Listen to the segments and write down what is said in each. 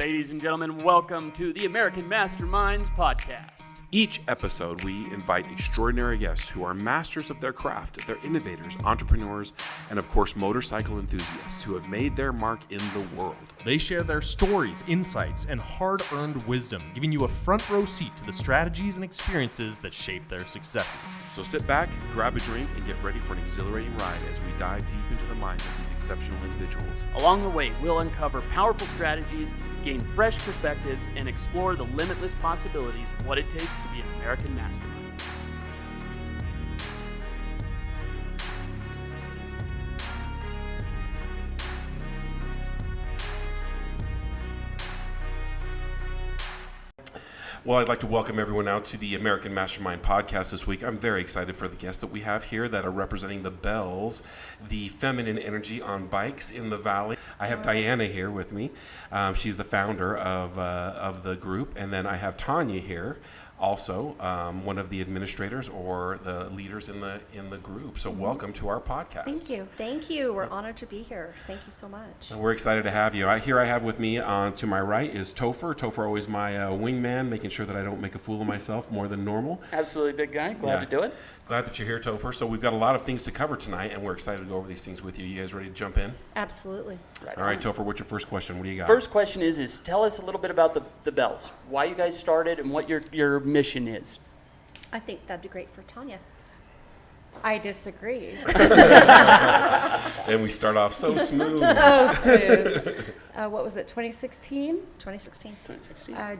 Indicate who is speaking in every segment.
Speaker 1: Ladies and gentlemen, welcome to the American Masterminds Podcast.
Speaker 2: Each episode, we invite extraordinary guests who are masters of their craft. They're innovators, entrepreneurs, and of course, motorcycle enthusiasts who have made their mark in the world.
Speaker 3: They share their stories, insights, and hard-earned wisdom, giving you a front row seat to the strategies and experiences that shape their successes.
Speaker 2: So sit back, grab a drink, and get ready for an exhilarating ride as we dive deep into the minds of these exceptional individuals.
Speaker 1: Along the way, we'll uncover powerful strategies, gain fresh perspectives, and explore the limitless possibilities of what it takes to be an American mastermind.
Speaker 2: Well, I'd like to welcome everyone out to the American Mastermind Podcast this week. I'm very excited for the guests that we have here that are representing the Bells, the feminine energy on bikes in the valley. I have Diana here with me. She's the founder of the group. And then I have Tawnya here, also one of the administrators or the leaders in the group. So welcome to our podcast.
Speaker 4: Thank you. We're honored to be here. Thank you so much.
Speaker 2: And we're excited to have you. Here I have with me to my right is Topher. Topher always my wingman, making sure that I don't make a fool of myself more than normal.
Speaker 1: Absolutely, big guy. Glad to do it.
Speaker 2: Glad that you're here, Topher. So we've got a lot of things to cover tonight, and we're excited to go over these things with you. You guys ready to jump in?
Speaker 4: Absolutely.
Speaker 2: All right, Topher, what's your first question? What do you got?
Speaker 1: First question is tell us a little bit about the Bells, why you guys started, and what your mission is.
Speaker 4: I think that'd be great for Tawnya.
Speaker 5: I disagree.
Speaker 2: And we start off so smooth.
Speaker 5: So smooth. What was it, 2016?
Speaker 4: 2016.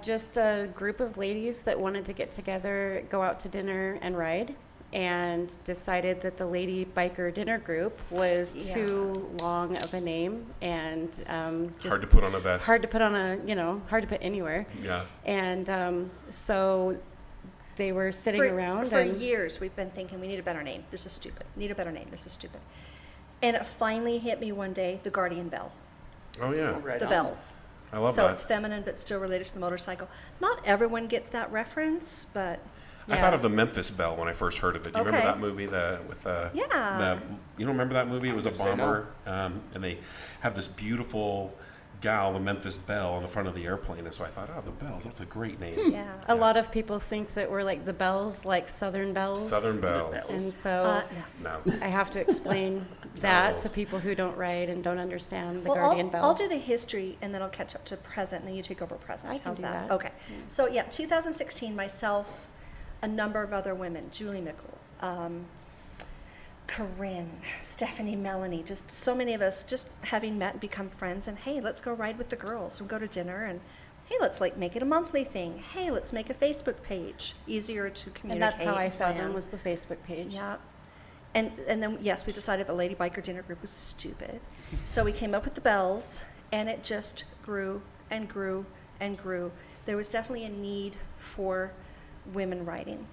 Speaker 5: Just a group of ladies that wanted to get together, go out to dinner and ride, and decided that the Lady Biker Dinner Group was too long of a name and just
Speaker 2: hard to put on a vest.
Speaker 5: Hard to put on hard to put anywhere.
Speaker 2: Yeah.
Speaker 5: And so they were sitting around.
Speaker 4: For years, we've been thinking, we need a better name. This is stupid. Need a better name. This is stupid. And it finally hit me one day, the Guardian Bell.
Speaker 2: Oh, yeah.
Speaker 1: Right
Speaker 4: the
Speaker 1: on.
Speaker 4: Bells.
Speaker 2: I love that.
Speaker 4: So it's feminine, but still related to the motorcycle. Not everyone gets that reference, but...
Speaker 2: I thought of the Memphis Belle when I first heard of it. Do you remember
Speaker 4: Okay.
Speaker 2: that movie? You don't remember that movie? It was a
Speaker 1: say no.
Speaker 2: bomber, and they have this beautiful gal, the Memphis Belle, on the front of the airplane. And so I thought, the Bells, that's a great name.
Speaker 4: Yeah.
Speaker 5: A lot of people think that we're like the Bells, like Southern Bells.
Speaker 2: Southern Bells.
Speaker 5: And so
Speaker 2: No.
Speaker 5: I have to explain that to people who don't ride and don't understand the Guardian Bell.
Speaker 4: I'll do the history, and then I'll catch up to present, and then you take over present.
Speaker 5: I can
Speaker 4: How's
Speaker 5: do
Speaker 4: that?
Speaker 5: that.
Speaker 4: Okay. So, 2016, myself, a number of other women, Julie Mickle, Corinne, Stephanie, Melanie, just so many of us just having met and become friends, and hey, let's go ride with the girls and go to dinner, and hey, let's make it a monthly thing. Hey, let's make a Facebook page, easier to communicate.
Speaker 5: And that's how I found
Speaker 4: plan.
Speaker 5: them, was the Facebook page.
Speaker 4: Yeah. And then, yes, we decided the Lady Biker Dinner Group was stupid. So we came up with the Bells, and it just grew and grew and grew. There was definitely a need for women riding.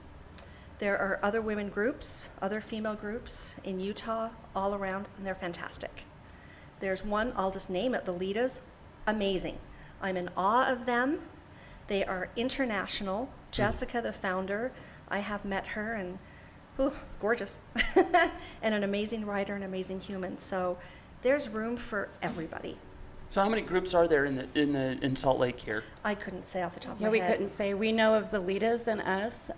Speaker 4: There are other women groups, other female groups in Utah, all around, and they're fantastic. There's one, I'll just name it, the Litas, amazing. I'm in awe of them. They are international. Jessica, the founder, I have met her, and gorgeous. And an amazing rider, an amazing human. So there's room for everybody.
Speaker 1: So how many groups are there in Salt Lake here?
Speaker 4: I couldn't say off the top of my
Speaker 5: Yeah, we
Speaker 4: head.
Speaker 5: couldn't say. We know of the Litas and us.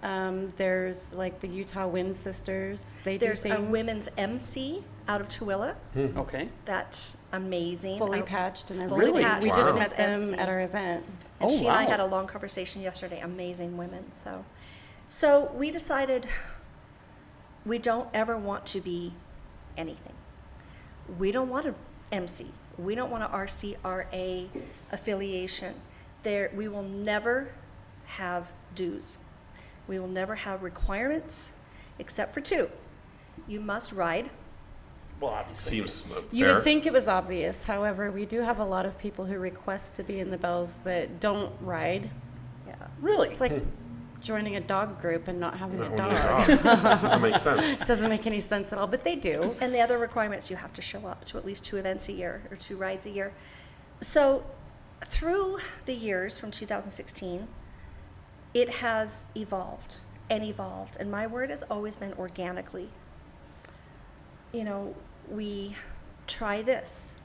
Speaker 5: There's like the Utah Wind Sisters.
Speaker 4: There's
Speaker 5: do
Speaker 4: a
Speaker 5: things
Speaker 4: women's MC out of Tooele.
Speaker 1: Okay.
Speaker 4: That's amazing.
Speaker 5: fully patched and
Speaker 4: Fully
Speaker 5: everything.
Speaker 4: patched.
Speaker 5: We just
Speaker 4: Wow.
Speaker 5: met them
Speaker 4: MC.
Speaker 5: at our event.
Speaker 4: And
Speaker 1: Oh,
Speaker 4: she and I
Speaker 1: wow.
Speaker 4: had a long conversation yesterday. Amazing women. So we decided we don't ever want to be anything. We don't want to MC. We don't want a RCRA affiliation. We will never have dues. We will never have requirements, except for two. You must ride.
Speaker 1: Well, obviously.
Speaker 2: Seems
Speaker 5: You
Speaker 2: fair.
Speaker 5: would think it was obvious. However, we do have a lot of people who request to be in the Bells that don't ride.
Speaker 4: Yeah.
Speaker 1: Really?
Speaker 5: It's like joining a dog group and not having a
Speaker 2: Not
Speaker 5: dog.
Speaker 2: owning a dog. Doesn't make sense.
Speaker 5: It doesn't make any sense at all, but they do.
Speaker 4: And the other requirements, you have to show up to at least 2 events a year or 2 rides a year. So through the years from 2016, it has evolved and evolved. And my word has always been organically. You know, we try this.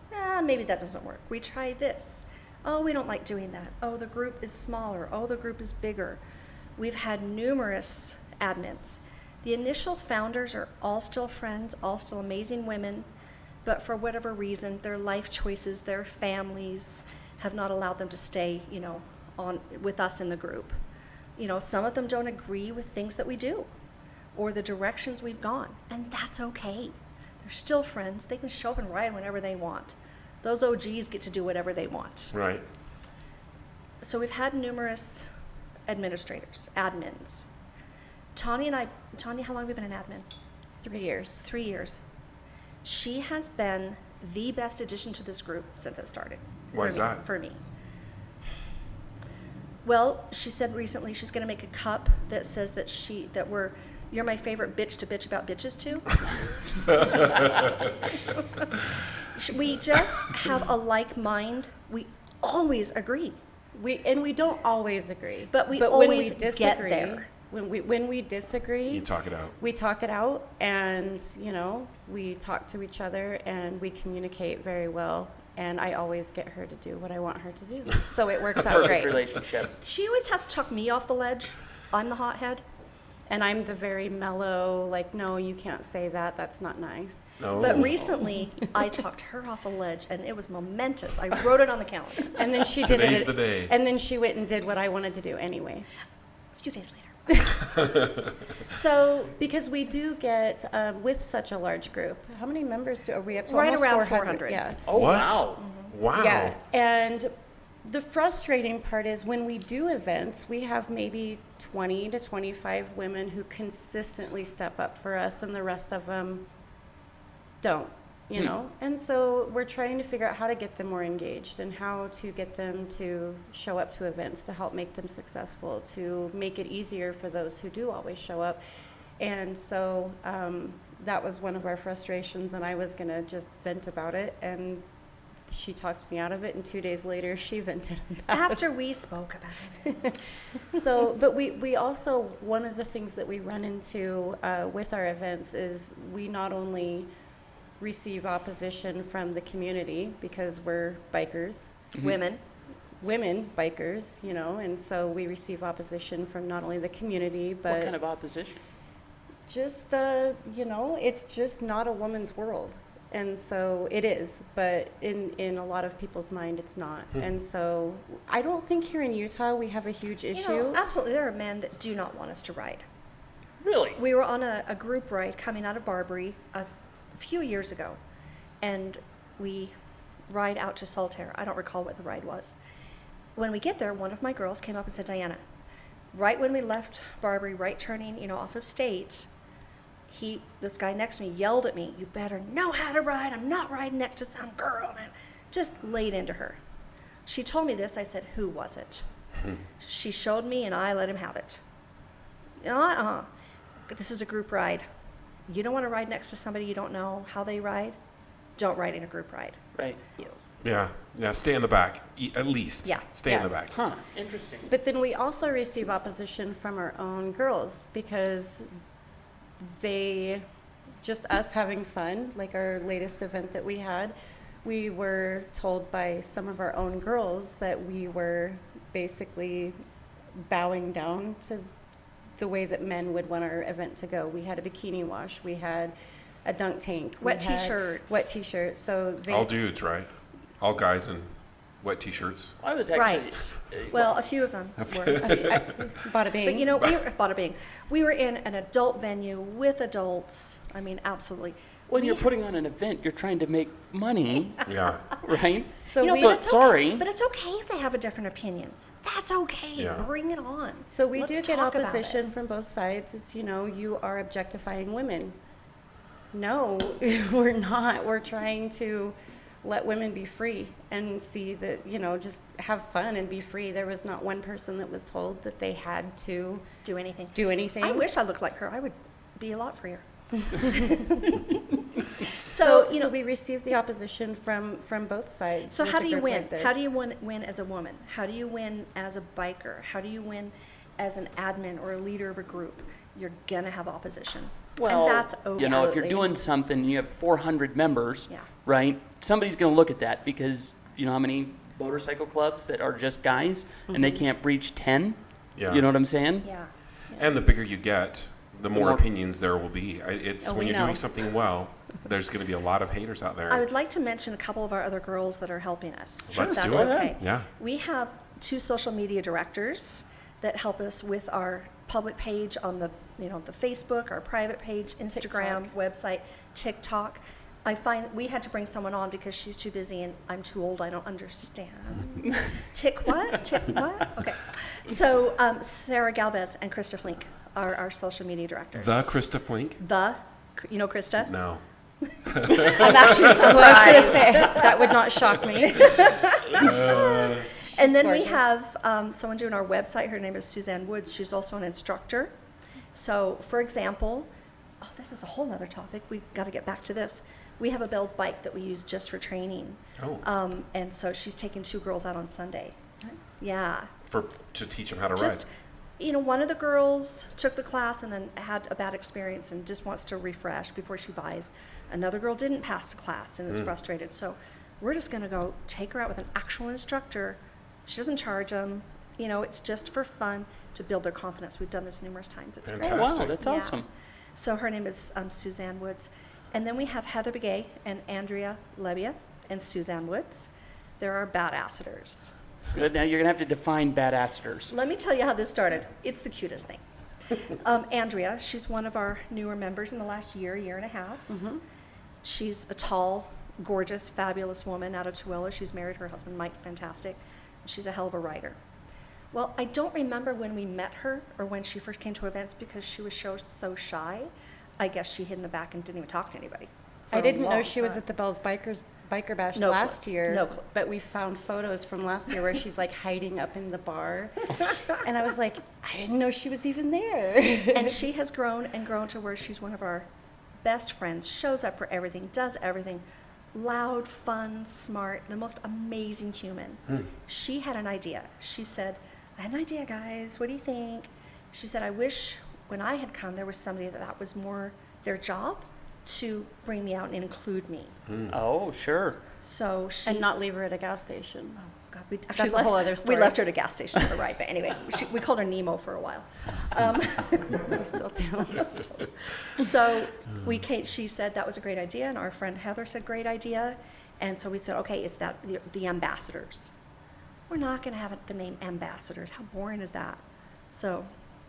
Speaker 4: Maybe that doesn't work. We try this. Oh, we don't like doing that. Oh, the group is smaller. Oh, the group is bigger. We've had numerous admins. The initial founders are all still friends, all still amazing women, but for whatever reason, their life choices, their families have not allowed them to stay, on with us in the group. Some of them don't agree with things that we do or the directions we've gone, and that's okay. They're still friends. They can show up and ride whenever they want. Those OGs get to do whatever they want.
Speaker 2: Right.
Speaker 4: So we've had numerous administrators, admins. Tawnya, how long have you been an admin?
Speaker 5: 3 years.
Speaker 4: 3 years. She has been the best addition to this group since it started.
Speaker 2: Why is that?
Speaker 4: For me. Well, she said recently she's going to make a cup that says that you're my favorite bitch to bitch about bitches to. We just have a like mind. We always agree.
Speaker 5: We don't always agree,
Speaker 4: But we
Speaker 5: when
Speaker 4: always
Speaker 5: we disagree,
Speaker 4: get there.
Speaker 5: When we disagree,
Speaker 2: You talk it out.
Speaker 5: we talk it out, and we talk to each other, and we communicate very well. And I always get her to do what I want her to do, so it works out
Speaker 1: Perfect
Speaker 5: great.
Speaker 1: relationship.
Speaker 4: She always has to chuck me off the ledge. I'm the hothead.
Speaker 5: And I'm the very mellow, like, no, you can't say that. That's not nice.
Speaker 2: No.
Speaker 4: But recently, I talked her off a ledge, and it was momentous. I wrote it on the calendar.
Speaker 5: And then she did
Speaker 2: Today's
Speaker 5: it.
Speaker 2: the day.
Speaker 5: And then she went and did what I wanted to do anyway.
Speaker 4: A few days later. So
Speaker 5: Because we do get, with such a large group, how many members are we up to?
Speaker 4: Right
Speaker 5: Almost
Speaker 4: around
Speaker 5: 400.
Speaker 4: 400.
Speaker 5: Yeah.
Speaker 1: Oh,
Speaker 2: What?
Speaker 1: wow.
Speaker 2: Wow.
Speaker 5: Yeah. And the frustrating part is when we do events, we have maybe 20 to 25 women who consistently step up for us, and the rest of them don't, And so we're trying to figure out how to get them more engaged and how to get them to show up to events to help make them successful, to make it easier for those who do always show up. And so that was one of our frustrations, and I was going to just vent about it, and she talked me out of it, and 2 days later she vented about
Speaker 4: after we spoke about it.
Speaker 5: it. So, but we also, one of the things that we run into with our events is we not only receive opposition from the community because we're bikers,
Speaker 4: Women.
Speaker 5: women bikers, and so we receive opposition from not only the community, but
Speaker 1: What kind of opposition?
Speaker 5: just, it's just not a woman's world. And so it is, but in a lot of people's mind, it's not. And so I don't think here in Utah we have a huge issue.
Speaker 4: Absolutely, there are men that do not want us to ride.
Speaker 1: Really?
Speaker 4: We were on a group ride coming out of Barbary a few years ago, and we ride out to Saltaire. I don't recall what the ride was. When we get there, one of my girls came up and said, Diana, right when we left Barbary, right turning, off of State, this guy next to me yelled at me, you better know how to ride. I'm not riding next to some girl. And just laid into her. She told me this. I said, who was it? She showed me, and I let him have it. This is a group ride. You don't want to ride next to somebody you don't know how they ride? Don't ride in a group ride.
Speaker 1: Right.
Speaker 2: Yeah. Stay in the back, at least.
Speaker 4: Yeah.
Speaker 2: Stay in
Speaker 5: Yeah.
Speaker 2: the back.
Speaker 1: Huh. Interesting.
Speaker 5: But then we also receive opposition from our own girls because just us having fun, like our latest event that we had, we were told by some of our own girls that we were basically bowing down to the way that men would want our event to go. We had a bikini wash, we had a dunk tank,
Speaker 4: Wet t-shirts.
Speaker 5: wet t-shirts. So
Speaker 2: All dudes, right? All guys in wet t-shirts.
Speaker 1: I was actually.
Speaker 4: Right. Well, a few of them were.
Speaker 5: bada bing.
Speaker 4: But bada bing. We were in an adult venue with adults. I mean, absolutely.
Speaker 1: When you're putting on an event, you're trying to make money,
Speaker 2: Yeah.
Speaker 1: right?
Speaker 5: So
Speaker 4: You know,
Speaker 5: we
Speaker 1: So
Speaker 4: but it's
Speaker 1: sorry.
Speaker 4: Okay, but it's okay if they have a different opinion. That's okay.
Speaker 2: Yeah.
Speaker 4: Bring it on.
Speaker 5: So we
Speaker 4: Let's
Speaker 5: do get
Speaker 4: talk about
Speaker 5: opposition
Speaker 4: it.
Speaker 5: from both sides. It's, you are objectifying women. No, we're not. We're trying to let women be free and see that, just have fun and be free. There was not one person that was told that they had to
Speaker 4: Do anything.
Speaker 5: do anything.
Speaker 4: I wish I looked like her. I would be a lot freer.
Speaker 5: So,
Speaker 4: So
Speaker 5: we received the opposition from both sides.
Speaker 4: So
Speaker 5: with
Speaker 4: how
Speaker 5: a
Speaker 4: do you
Speaker 5: group
Speaker 4: win?
Speaker 5: like this.
Speaker 4: How do you win as a woman? How do you win as a biker? How do you win as an admin or a leader of a group? You're gonna have opposition.
Speaker 1: Well,
Speaker 4: and that's okay.
Speaker 1: if you're
Speaker 5: Absolutely.
Speaker 1: doing something, and you have 400 members,
Speaker 4: Yeah.
Speaker 1: right? Somebody's going to look at that because you know how many
Speaker 6: motorcycle clubs that are just guys and they can't breach 10.
Speaker 2: Yeah.
Speaker 6: You know what I'm saying?
Speaker 4: Yeah.
Speaker 2: And the bigger you get, the more
Speaker 6: more-
Speaker 2: opinions there will be. It's when
Speaker 5: we
Speaker 2: you're
Speaker 5: know.
Speaker 2: doing something well, there's going to be a lot of haters out there.
Speaker 4: I would like to mention a couple of our other girls that are helping us.
Speaker 2: Sure. Let's
Speaker 4: That's
Speaker 2: do it.
Speaker 4: okay.
Speaker 2: Yeah.
Speaker 4: We have 2 social media directors that help us with our public page on the Facebook, our private page, Instagram, website, TikTok. I find we had to bring someone on because she's too busy and I'm too old. I don't understand. Tick what? Okay. So Sarah Galvez and Krista Flink are our social media directors.
Speaker 2: The Krista Flink?
Speaker 4: You know Krista?
Speaker 2: No.
Speaker 4: I'm actually
Speaker 5: I was going to
Speaker 4: surprised.
Speaker 5: say, that would not shock me.
Speaker 4: And then we
Speaker 5: gorgeous.
Speaker 4: have someone doing our website. Her name is Suzanne Woods. She's also an instructor. So, for example, this is a whole other topic. We've got to get back to this. We have a Bell's bike that we use just for training.
Speaker 2: Oh.
Speaker 4: And so she's taking 2 girls out on Sunday.
Speaker 5: Nice.
Speaker 4: Yeah.
Speaker 2: To teach them how to
Speaker 4: Just,
Speaker 2: ride.
Speaker 4: one of the girls took the class and then had a bad experience and just wants to refresh before she buys. Another girl didn't pass the class and is frustrated. So we're just going to go take her out with an actual instructor. She doesn't charge them. It's just for fun to build their confidence. We've done this numerous times. It's great.
Speaker 6: Oh,
Speaker 2: Fantastic.
Speaker 6: wow, that's
Speaker 4: Yeah.
Speaker 6: awesome.
Speaker 4: So her name is Suzanne Woods. And then we have Heather Begay and Andrea Lebia and Suzanne Woods. They're our badasseters.
Speaker 6: Good. Now you're going to have to define badasseters.
Speaker 4: Let me tell you how this started. It's the cutest thing. Andrea, she's one of our newer members in the last year and a half. She's a tall, gorgeous, fabulous woman out of Tooele. She's married. Her husband, Mike's fantastic. She's a hell of a writer. Well, I don't remember when we met her or when she first came to events because she was so shy. I guess she hid in the back and didn't even talk to anybody.
Speaker 5: I didn't know she was at the Bell's Biker Bash
Speaker 4: No clue.
Speaker 5: last year.
Speaker 4: No clue.
Speaker 5: But we found photos from last year where she's like hiding up in the bar. And I was like, I didn't know she was even there.
Speaker 4: And she has grown and grown to where she's one of our best friends, shows up for everything, does everything. Loud, fun, smart, the most amazing human. She had an idea. She said, I had an idea, guys. What do you think? She said, I wish when I had come, there was somebody that was more their job to bring me out and include me.
Speaker 6: Oh, sure.
Speaker 4: So she...
Speaker 5: And not leave her at a gas station.
Speaker 4: God, we actually
Speaker 5: That's a whole other story.
Speaker 4: We left her at a gas station on the ride, but anyway, we called her Nemo for a while.
Speaker 5: We still do.
Speaker 4: So she said that was a great idea, and our friend Heather said great idea, and so we said, okay, it's the ambassadors. We're not going to have the name ambassadors. How boring is that? So,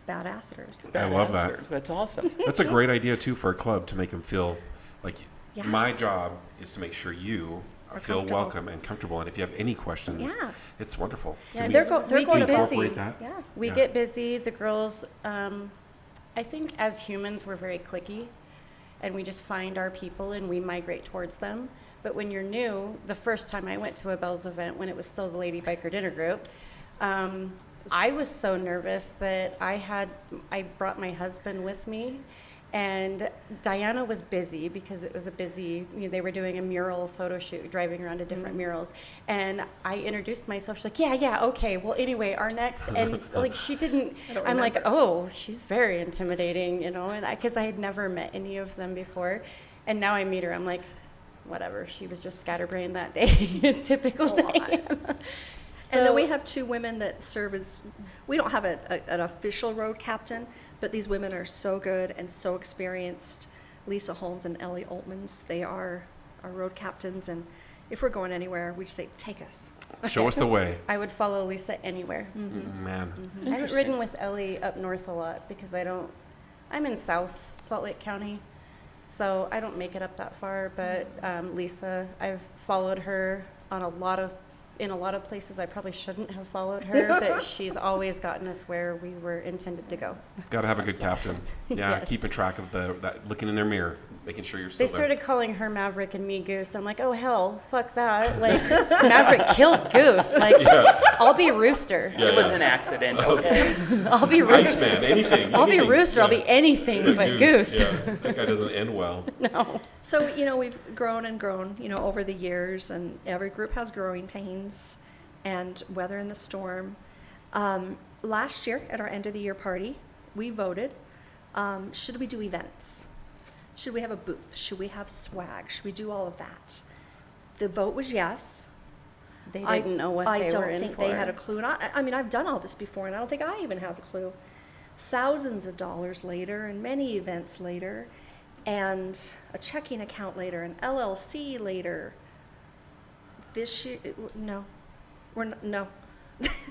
Speaker 4: badassetors.
Speaker 2: I love that.
Speaker 6: Badasseters. That's awesome.
Speaker 2: That's a great idea, too, for a club to make them feel like
Speaker 4: Yeah.
Speaker 2: my job is to make sure you feel
Speaker 4: comfortable.
Speaker 2: welcome and comfortable. And if you have any questions,
Speaker 4: Yeah.
Speaker 2: it's wonderful.
Speaker 5: Yeah,
Speaker 2: Can
Speaker 4: They're
Speaker 2: we
Speaker 4: going to
Speaker 5: get busy.
Speaker 2: incorporate that?
Speaker 4: Yeah.
Speaker 5: We
Speaker 2: Yeah.
Speaker 5: get busy. The girls, I think as humans, we're very cliquey. And we just find our people and we migrate towards them. But when you're new, the first time I went to a Bell's event when it was still the Lady Biker Dinner Group, I was so nervous that I brought my husband with me, and Diana was busy because it was a busy, they were doing a mural photo shoot, driving around to different murals, and I introduced myself. She's like, yeah, okay, well, anyway, our next, and like she didn't, I'm like, oh, she's very intimidating, and because I had never met any of them before, and now I meet her, I'm like, whatever, she was just scatterbrained that day. Typical Diana.
Speaker 4: And then we have 2 women that serve as, we don't have an official road captain, but these women are so good and so experienced. Lisa Holmes and Ellie Altmans, they are our road captains, and if we're going anywhere, we just say, take us.
Speaker 2: Show us the way.
Speaker 5: I would follow Lisa anywhere.
Speaker 2: Man.
Speaker 5: I haven't ridden with Ellie up north a lot because I'm in South Salt Lake County, so I don't make it up that far, but Lisa, I've followed her in a lot of places I probably shouldn't have followed her, but she's always gotten us where we were intended to go.
Speaker 2: Got to have a good captain. Yeah,
Speaker 5: Yes.
Speaker 2: keeping track of that, looking in their mirror, making sure you're still
Speaker 5: They
Speaker 2: there.
Speaker 5: started calling her Maverick and me Goose. I'm like, oh hell, fuck that. Like, Maverick killed Goose. Like, I'll be Rooster.
Speaker 6: It was an accident, okay?
Speaker 5: I'll be Rooster.
Speaker 2: Iceman, anything.
Speaker 5: I'll be
Speaker 2: anything.
Speaker 5: Rooster. I'll
Speaker 2: Yeah.
Speaker 5: be anything but Goose.
Speaker 2: Yeah, that guy doesn't end well.
Speaker 5: No.
Speaker 4: So, we've grown and grown, over the years, and every group has growing pains and weather in the storm. Last year, at our end of the year party, we voted, should we do events? Should we have a booth? Should we have swag? Should we do all of that? The vote was yes.
Speaker 5: They didn't know what they were in for.
Speaker 4: I don't think they had a clue. And I mean, I've done all this before, and I don't think I even had a clue. Thousands of dollars later, and many events later, and a checking account later, an LLC later. This year, no. No.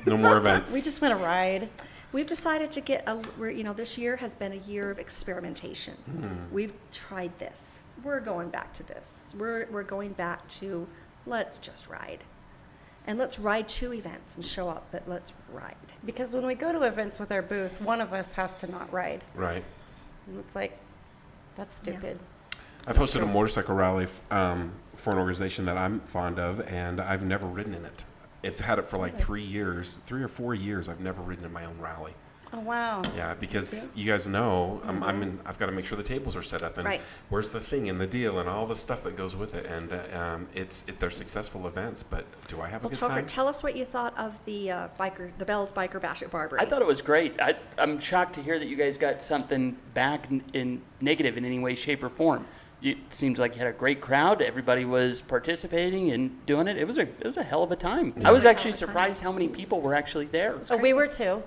Speaker 2: No more events.
Speaker 5: We just want to ride.
Speaker 4: We've decided to get this year has been a year of experimentation. We've tried this. We're going back to this. We're going back to let's just ride. And let's ride 2 events and show up, but let's ride.
Speaker 5: Because when we go to events with our booth, one of us has to not ride.
Speaker 2: Right.
Speaker 5: And it's like, that's stupid.
Speaker 2: I've hosted a motorcycle rally for an organization that I'm fond of, and I've never ridden in it. It's had it for like 3 or 4 years. I've never ridden in my own rally.
Speaker 5: Oh, wow.
Speaker 2: Yeah, because you guys know, I've got to make sure the tables are set up, and where's the thing and the deal and all the stuff that goes with it. And they're successful events, but do I have a good
Speaker 4: Topher,
Speaker 2: time?
Speaker 4: tell us what you thought of the Bell's Biker Bash at Barbary.
Speaker 6: I thought it was great. I'm shocked to hear that you guys got something back in negative in any way, shape, or form. It seems like you had a great crowd. Everybody was participating and doing it. It was a hell of a time. I was actually surprised how many people were actually there.
Speaker 5: Oh, we were too.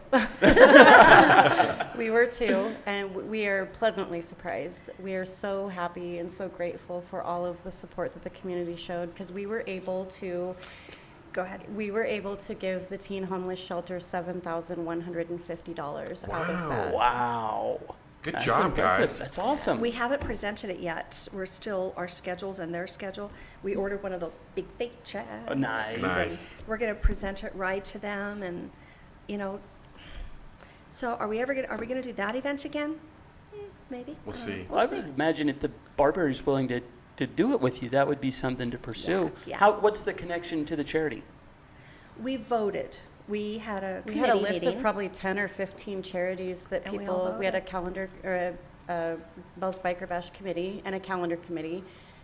Speaker 5: We were too, and we are pleasantly surprised. We are so happy and so grateful for all of the support that the community showed, because we were able to We were able to give the teen homeless shelter $7,150 out of that.
Speaker 6: Wow.
Speaker 2: Good
Speaker 6: That's
Speaker 2: job,
Speaker 6: impressive.
Speaker 2: guys.
Speaker 6: That's awesome.
Speaker 4: We haven't presented it yet. We're still, our schedules and their schedule. We ordered one of those big fake checks.
Speaker 6: Oh, nice.
Speaker 4: We're going to present it right to them, and so are we going to do that event again? Maybe.
Speaker 2: We'll see.
Speaker 6: Well, I would imagine if the Barberry's willing to do it with you, that would be something to pursue.
Speaker 4: Yeah.
Speaker 6: What's the connection to the charity?
Speaker 4: We voted. We had a
Speaker 5: We
Speaker 4: committee
Speaker 5: had a list
Speaker 4: meeting.
Speaker 5: of probably 10 or 15 charities that
Speaker 4: And we all
Speaker 5: we had a
Speaker 4: voted.
Speaker 5: calendar, or a Bell's Biker Bash committee and a calendar committee.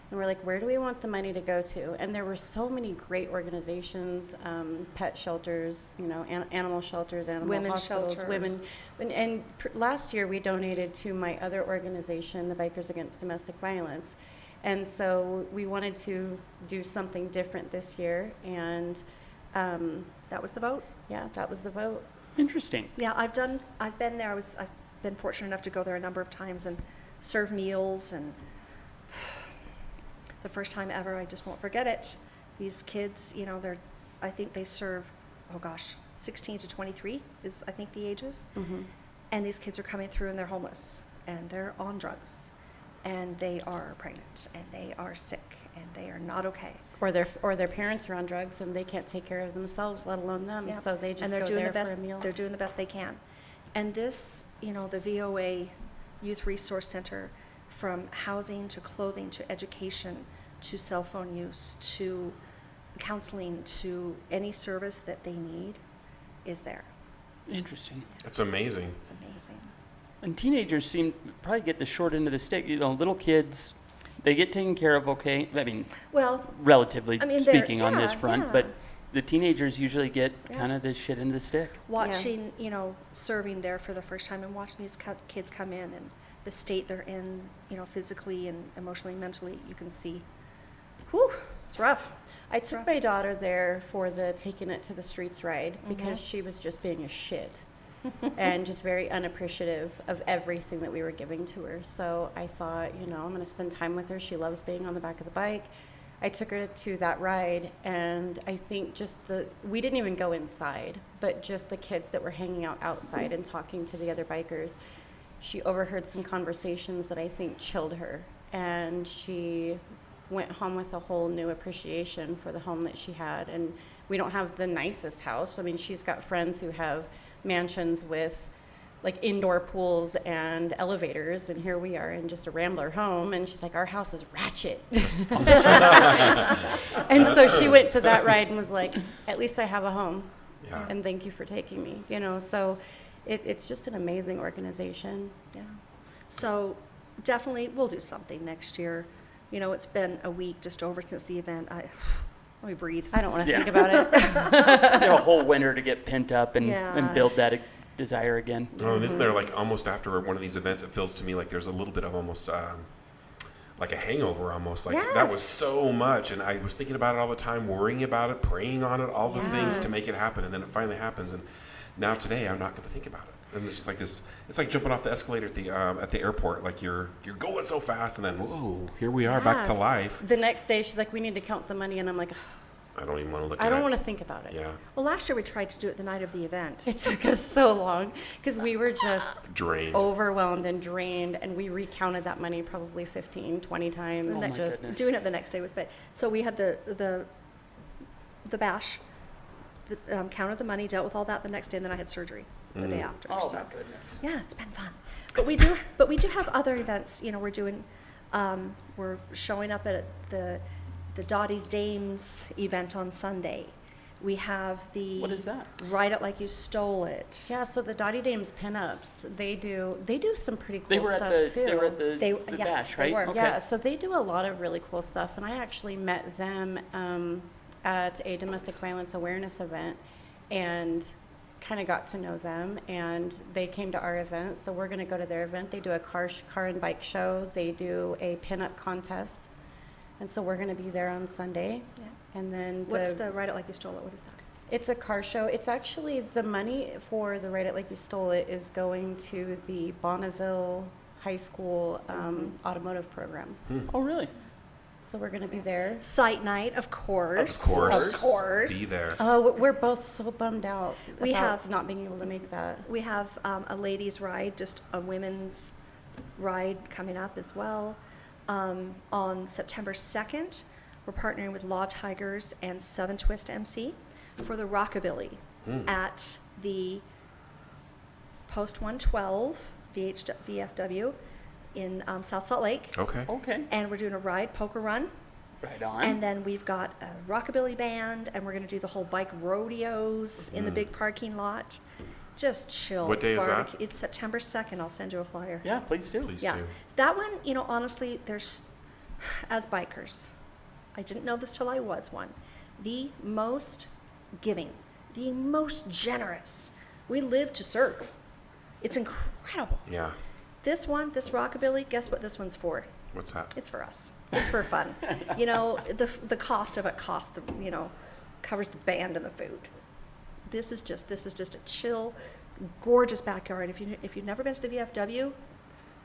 Speaker 5: And we're like, where do we want the money to go to? And there were so many great organizations, pet shelters, animal shelters, animal
Speaker 4: Women's
Speaker 5: hospitals,
Speaker 4: shelters.
Speaker 5: Last year we donated to my other organization, the Bikers Against Domestic Violence. And so we wanted to do something different this year, and
Speaker 4: That was the vote.
Speaker 5: yeah, that was the vote.
Speaker 6: Interesting.
Speaker 4: Yeah, I've been there. I've been fortunate enough to go there a number of times and serve meals, and the first time ever, I just won't forget it. These kids, I think they serve, 16 to 23 is, I think, the ages.
Speaker 5: Mm-hmm.
Speaker 4: And these kids are coming through and they're homeless and they're on drugs and they are pregnant and they are sick and they are not okay.
Speaker 5: Or their parents are on drugs and they can't take care of themselves, let alone them.
Speaker 4: Yep.
Speaker 5: So they just
Speaker 4: and
Speaker 5: go
Speaker 4: doing
Speaker 5: there
Speaker 4: the best,
Speaker 5: for a meal.
Speaker 4: They're doing the best they can. And this, the VOA Youth Resource Center, from housing to clothing to education to cell phone use to counseling to any service that they need, is there.
Speaker 6: Interesting.
Speaker 2: That's amazing.
Speaker 4: It's amazing.
Speaker 6: And teenagers seem to probably get the short end of the stick. Little kids, they get taken care of okay. I mean,
Speaker 4: Well,
Speaker 6: relatively
Speaker 4: I mean,
Speaker 6: speaking on this front,
Speaker 4: yeah.
Speaker 6: but the teenagers usually get
Speaker 4: Yeah.
Speaker 6: kind of the shit end of the stick.
Speaker 4: watching, serving there for the first time and watching these kids come in and the state they're in, physically and emotionally, mentally, you can see, whew, it's rough.
Speaker 5: I took my daughter there for the Taking It to the Streets ride because she was just being a shit and just very unappreciative of everything that we were giving to her. So I thought, I'm going to spend time with her. She loves being on the back of the bike. I took her to that ride, and I think we didn't even go inside, but just the kids that were hanging out outside and talking to the other bikers, she overheard some conversations that I think chilled her, and she went home with a whole new appreciation for the home that she had. And we don't have the nicest house. I mean, she's got friends who have mansions with like indoor pools and elevators, and here we are in just a rambler home, and she's like, our house is ratchet. And so she went to that ride and was like, at least I have a home, and thank you for taking me, so it's just an amazing organization.
Speaker 4: Yeah. So definitely we'll do something next year. It's been a week just over since the event. Let me breathe.
Speaker 5: I don't want to think about it.
Speaker 6: You have a whole winter to get pent up and build that desire again.
Speaker 2: Oh, and isn't there like almost after one of these events, it feels to me like there's a little bit of almost like a hangover almost. Like that was
Speaker 4: Yes.
Speaker 2: so much, and I was thinking about it all the time, worrying about it, praying on it, all the things to make it
Speaker 4: Yes.
Speaker 2: happen, and then it finally happens. And now today, I'm not going to think about it. And it's just like this. It's like jumping off the escalator at the airport. Like you're going so fast, and then whoa, here we are back to
Speaker 4: Yes.
Speaker 2: life.
Speaker 5: The next day, she's like, we need to count the money. And I'm like,
Speaker 2: I don't even want to look at
Speaker 5: I
Speaker 2: it.
Speaker 5: don't want to think about it.
Speaker 2: Yeah,
Speaker 4: Well, last year we tried to do it the night of the event.
Speaker 5: It took us so long because we were just
Speaker 2: drained.
Speaker 5: overwhelmed and drained, and we recounted that money probably 15, 20 times.
Speaker 6: my
Speaker 5: just
Speaker 6: goodness.
Speaker 4: Doing it the next day was bad. So we had the bash, counted the money, dealt with all that the next day, and then I had surgery the day after.
Speaker 6: Oh
Speaker 4: so.
Speaker 6: my goodness.
Speaker 4: Yeah, it's been fun. But we do have other events. You know, we're doing, we're showing up at the Dottie's Dames event on Sunday. We have the
Speaker 6: What is that?
Speaker 4: Write It Like You Stole It.
Speaker 5: yeah. So the Dottie Dames pinups, they do some pretty cool
Speaker 6: They were
Speaker 5: stuff
Speaker 6: at the
Speaker 5: too.
Speaker 6: they were at the
Speaker 4: They- yeah,
Speaker 6: bash,
Speaker 4: they
Speaker 6: right?
Speaker 4: were.
Speaker 6: Okay.
Speaker 5: Yeah, so they do a lot of really cool stuff, and I actually met them at a domestic violence awareness event, and kind of got to know them, and they came to our event, so we're going to go to their event. They do a car and bike show. They do a pinup contest, and so we're going to be there on Sunday.
Speaker 4: Yeah.
Speaker 5: And then
Speaker 4: What's the Write It Like You Stole It? What is that?
Speaker 5: it's a car show. It's actually the money for the Write It Like You Stole It is going to the Bonneville High School automotive program.
Speaker 6: Oh, really?
Speaker 5: So we're going to be there.
Speaker 4: Sight Night, of course.
Speaker 2: Of course.
Speaker 4: Of course.
Speaker 2: Be there.
Speaker 5: Oh, we're both so bummed out
Speaker 4: We
Speaker 5: about
Speaker 4: have-
Speaker 5: not being able to make that.
Speaker 4: We have a ladies' ride, just a women's ride coming up as well. On September 2nd, we're partnering with Law Tigers and Seven Twist MC for the Rockabilly at the Post 112 VFW in South Salt Lake.
Speaker 2: Okay.
Speaker 6: Okay.
Speaker 4: And we're doing a ride, poker run.
Speaker 6: Right on.
Speaker 4: And then we've got a rockabilly band, and we're going to do the whole bike rodeos in the big parking lot. Just chill.
Speaker 2: What day is that?
Speaker 4: barbecue. It's September 2nd. I'll send you a flyer.
Speaker 6: yeah, please do.
Speaker 2: Please
Speaker 4: Yeah.
Speaker 2: do.
Speaker 4: That one, you know, honestly, there's, as bikers, I didn't know this till I was one, the most giving, the most generous. We live to serve. It's incredible.
Speaker 2: Yeah.
Speaker 4: This one, this rockabilly, guess what this one's for?
Speaker 2: What's that?
Speaker 4: It's for us. It's for fun. You know, the cost of it covers the band and the food. This is just a chill, gorgeous backyard. If you've never been to the VFW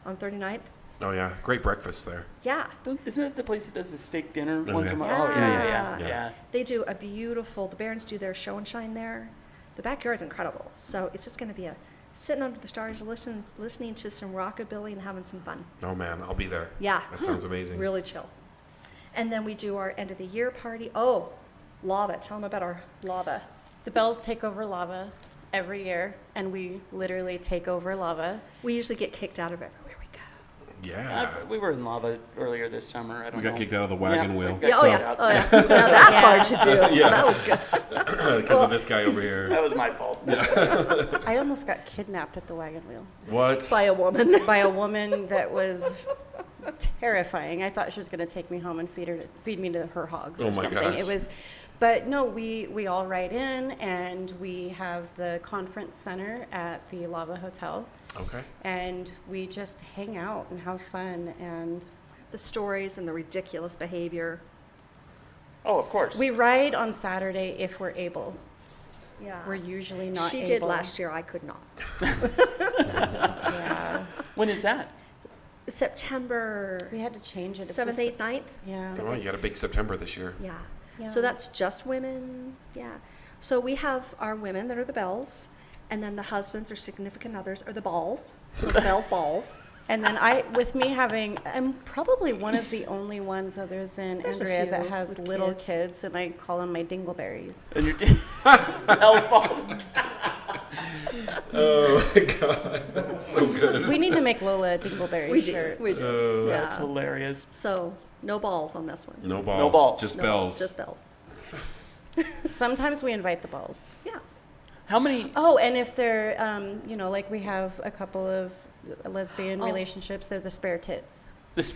Speaker 4: on 39th,
Speaker 2: Oh yeah, great breakfast there.
Speaker 4: yeah.
Speaker 6: Isn't that the place that does the steak dinner
Speaker 2: Oh,
Speaker 6: once
Speaker 2: yeah.
Speaker 6: a month? Oh, yeah.
Speaker 2: Yeah.
Speaker 6: Yeah.
Speaker 4: They do a beautiful, the Barons do their show and shine there. The backyard's incredible. So it's just going to be sitting under the stars, listening to some rockabilly and having some fun.
Speaker 2: Oh man, I'll be there.
Speaker 4: Yeah.
Speaker 2: That sounds amazing.
Speaker 4: Really chill. And then we do our end of the year party. Oh, lava. Tell them about our lava.
Speaker 5: The Bells take over lava every year, and we literally take over lava.
Speaker 4: We usually get kicked out of everywhere we go.
Speaker 2: Yeah.
Speaker 6: We were in lava earlier this summer. I don't
Speaker 2: We got
Speaker 6: know.
Speaker 2: kicked out of the wagon wheel.
Speaker 6: we got
Speaker 4: Yeah, oh
Speaker 6: kicked
Speaker 4: yeah,
Speaker 6: out.
Speaker 4: oh yeah. Now that's hard to do.
Speaker 2: Yeah.
Speaker 4: That was good.
Speaker 2: Because of this guy over here.
Speaker 6: That was my fault.
Speaker 5: I almost got kidnapped at the wagon wheel
Speaker 2: What?
Speaker 4: By a woman.
Speaker 5: by a woman that was terrifying. I thought she was going to take me home and feed me to her hogs or
Speaker 2: Oh my
Speaker 5: something.
Speaker 2: gosh.
Speaker 5: It was, but no, we all ride in, and we have the conference center at the Lava Hotel,
Speaker 2: Okay.
Speaker 5: and we just hang out and have fun. And
Speaker 4: The stories and the ridiculous behavior.
Speaker 6: Oh, of course.
Speaker 5: we ride on Saturday if we're able.
Speaker 4: Yeah.
Speaker 5: We're usually not.
Speaker 4: She
Speaker 5: able.
Speaker 4: did last year. I could not.
Speaker 5: Yeah,
Speaker 6: When is that?
Speaker 4: September
Speaker 5: we had to change it. It's
Speaker 4: 7th,
Speaker 5: the
Speaker 4: 8th, 9th.
Speaker 5: Yeah.
Speaker 2: Oh, you got a big September this year.
Speaker 4: Yeah.
Speaker 5: Yeah.
Speaker 4: So that's just women. Yeah. So we have our women that are the bells, and then the husbands or significant others are the balls. So the bells balls.
Speaker 5: And then I'm probably one of the only ones other than
Speaker 4: There's a
Speaker 5: Andrea
Speaker 4: few
Speaker 5: that has
Speaker 4: with
Speaker 5: little
Speaker 4: kids.
Speaker 5: kids, and I call them my dingleberries.
Speaker 6: And you're Hell's balls.
Speaker 2: Oh my god, that's so good.
Speaker 5: We need to make Lola a dingleberry
Speaker 4: We do.
Speaker 5: shirt.
Speaker 4: We do. Yeah.
Speaker 6: That's hilarious.
Speaker 4: So no balls on this one.
Speaker 2: No balls.
Speaker 6: No balls.
Speaker 2: Just
Speaker 4: No
Speaker 2: bells.
Speaker 4: Just bells.
Speaker 5: Sometimes we invite the balls.
Speaker 4: Yeah.
Speaker 6: How many?
Speaker 5: Oh, and if they're, like we have a couple of lesbian
Speaker 4: Oh.
Speaker 5: relationships, they're the spare tits.
Speaker 6: This,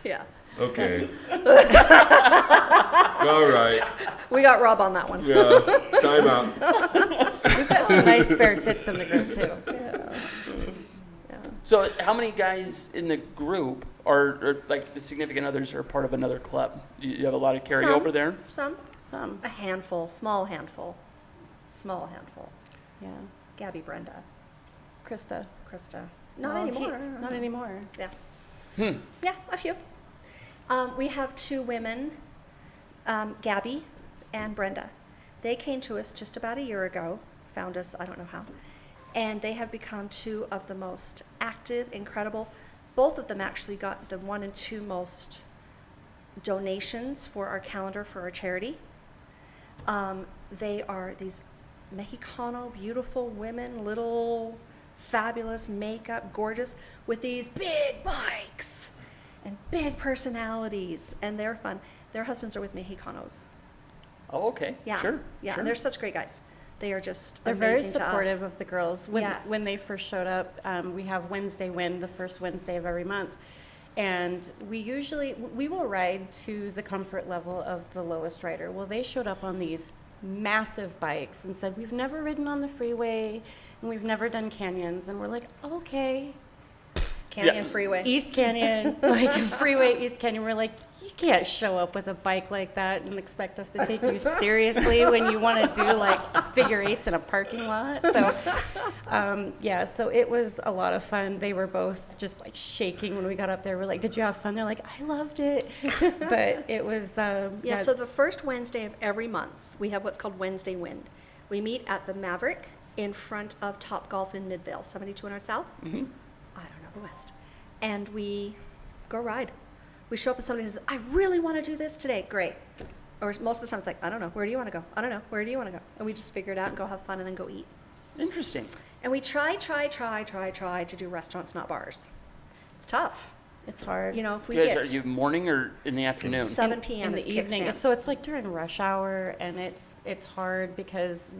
Speaker 4: Yeah.
Speaker 2: Okay. All right.
Speaker 4: We got Rob on that one.
Speaker 2: Yeah. Time out.
Speaker 5: We've got some nice spare tits in the group too.
Speaker 4: Yeah.
Speaker 6: So how many guys in the group are like the significant others are part of another club? Do you have a lot of carryover there?
Speaker 4: Some.
Speaker 5: Some.
Speaker 4: A handful, small handful.
Speaker 5: Yeah.
Speaker 4: Gabby, Brenda,
Speaker 5: Krista.
Speaker 4: Not
Speaker 5: Oh,
Speaker 4: anymore.
Speaker 5: Not anymore.
Speaker 4: Yeah. Yeah, a few. We have 2 women, Gabby and Brenda. They came to us just about a year ago, found us, I don't know how, and they have become 2 of the most active, incredible. Both of them actually got the 1 and 2 most donations for our calendar for our charity. They are these Mexicano, beautiful women, little fabulous makeup, gorgeous, with these big bikes and big personalities, and they're fun. Their husbands are with Mexicanos.
Speaker 6: Oh, okay.
Speaker 4: Yeah.
Speaker 6: Sure.
Speaker 4: Yeah,
Speaker 6: Sure.
Speaker 4: and they're such great guys. They are just
Speaker 5: They're very
Speaker 4: amazing to us.
Speaker 5: supportive of the girls. When
Speaker 4: Yes.
Speaker 5: when they first showed up, we have Wednesday Win, the first Wednesday of every month. And we will ride to the comfort level of the lowest rider. Well, they showed up on these massive bikes and said, we've never ridden on the freeway and we've never done canyons. And we're like, okay.
Speaker 4: Canyon Freeway.
Speaker 5: East Canyon, like Freeway East Canyon. We're like, you can't show up with a bike like that and expect us to take you seriously when you want to do like figure eights in a parking lot. So, so it was a lot of fun. They were both just like shaking when we got up there. We're like, did you have fun? They're like, I loved it. But it was,
Speaker 4: So the first Wednesday of every month, we have what's called Wednesday Wind. We meet at the Maverick in front of Top Golf in Midvale, 7200 South. I don't know the West. And we go ride. We show up and somebody says, I really want to do this today. Great. Or most of the time it's like, I don't know. Where do you want to go? I don't know. Where do you want to go? And we just figure it out and go have fun and then go eat.
Speaker 6: Interesting.
Speaker 4: And we try to do restaurants, not bars. It's tough.
Speaker 5: it's hard.
Speaker 4: You know, if we
Speaker 6: You guys,
Speaker 4: get
Speaker 6: are you morning or in the afternoon?
Speaker 4: 7 p.m.
Speaker 5: in
Speaker 4: is
Speaker 5: the evening.
Speaker 4: kickstands.
Speaker 5: So it's like during rush hour, and it's hard because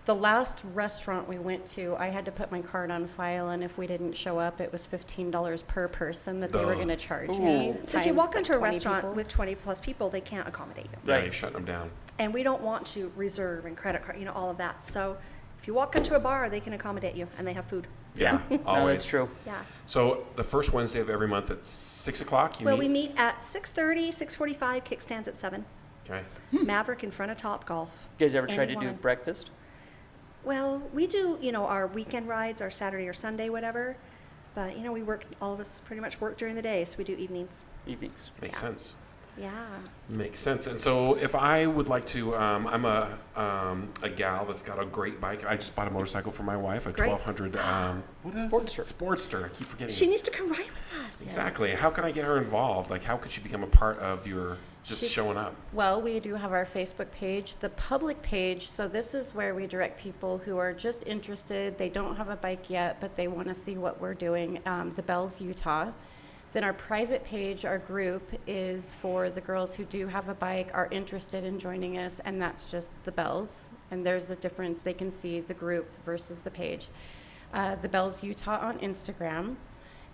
Speaker 5: the last restaurant we went to, I had to put my card on file, and if we didn't show up, it was $15 per person that they were going to charge me.
Speaker 4: So if you
Speaker 5: times
Speaker 4: walk
Speaker 5: like
Speaker 4: into a
Speaker 5: 20
Speaker 4: restaurant
Speaker 5: people.
Speaker 4: with 20 plus people, they can't accommodate you.
Speaker 2: Yeah,
Speaker 6: Right.
Speaker 2: you're shutting them down.
Speaker 4: And we don't want to reserve and credit card, all of that. So if you walk into a bar, they can accommodate you and they have food.
Speaker 2: Yeah,
Speaker 6: No,
Speaker 2: always.
Speaker 6: that's true.
Speaker 4: Yeah.
Speaker 2: So the first Wednesday of every month at 6 o'clock, you
Speaker 4: Well,
Speaker 2: meet?
Speaker 4: we meet at 6:30, 6:45, kickstands at 7.
Speaker 2: Okay.
Speaker 4: Maverick in front of Top Golf.
Speaker 6: You guys ever tried to do
Speaker 4: Anyone.
Speaker 6: breakfast?
Speaker 4: Well, we do, our weekend rides, our Saturday or Sunday, whatever. But, we work, all of us pretty much work during the day, so we do evenings.
Speaker 6: Evenings.
Speaker 2: Makes sense.
Speaker 4: Yeah.
Speaker 2: Makes sense. And so if I would like to, I'm a gal that's got a great bike. I just bought a motorcycle for my wife, a
Speaker 4: Great.
Speaker 2: 1200, what is
Speaker 6: Sportster.
Speaker 2: it? Sportster. I keep forgetting
Speaker 4: She
Speaker 2: it.
Speaker 4: needs to come ride with us.
Speaker 2: Exactly. How can I get her involved? Like, how could she become a part of your just showing up?
Speaker 5: Well, we do have our Facebook page, the public page. So this is where we direct people who are just interested. They don't have a bike yet, but they want to see what we're doing. The Bells Utah. Then our private page, our group, is for the girls who do have a bike, are interested in joining us, and that's just the Bells. And there's the difference. They can see the group versus the page. The Bells Utah on Instagram.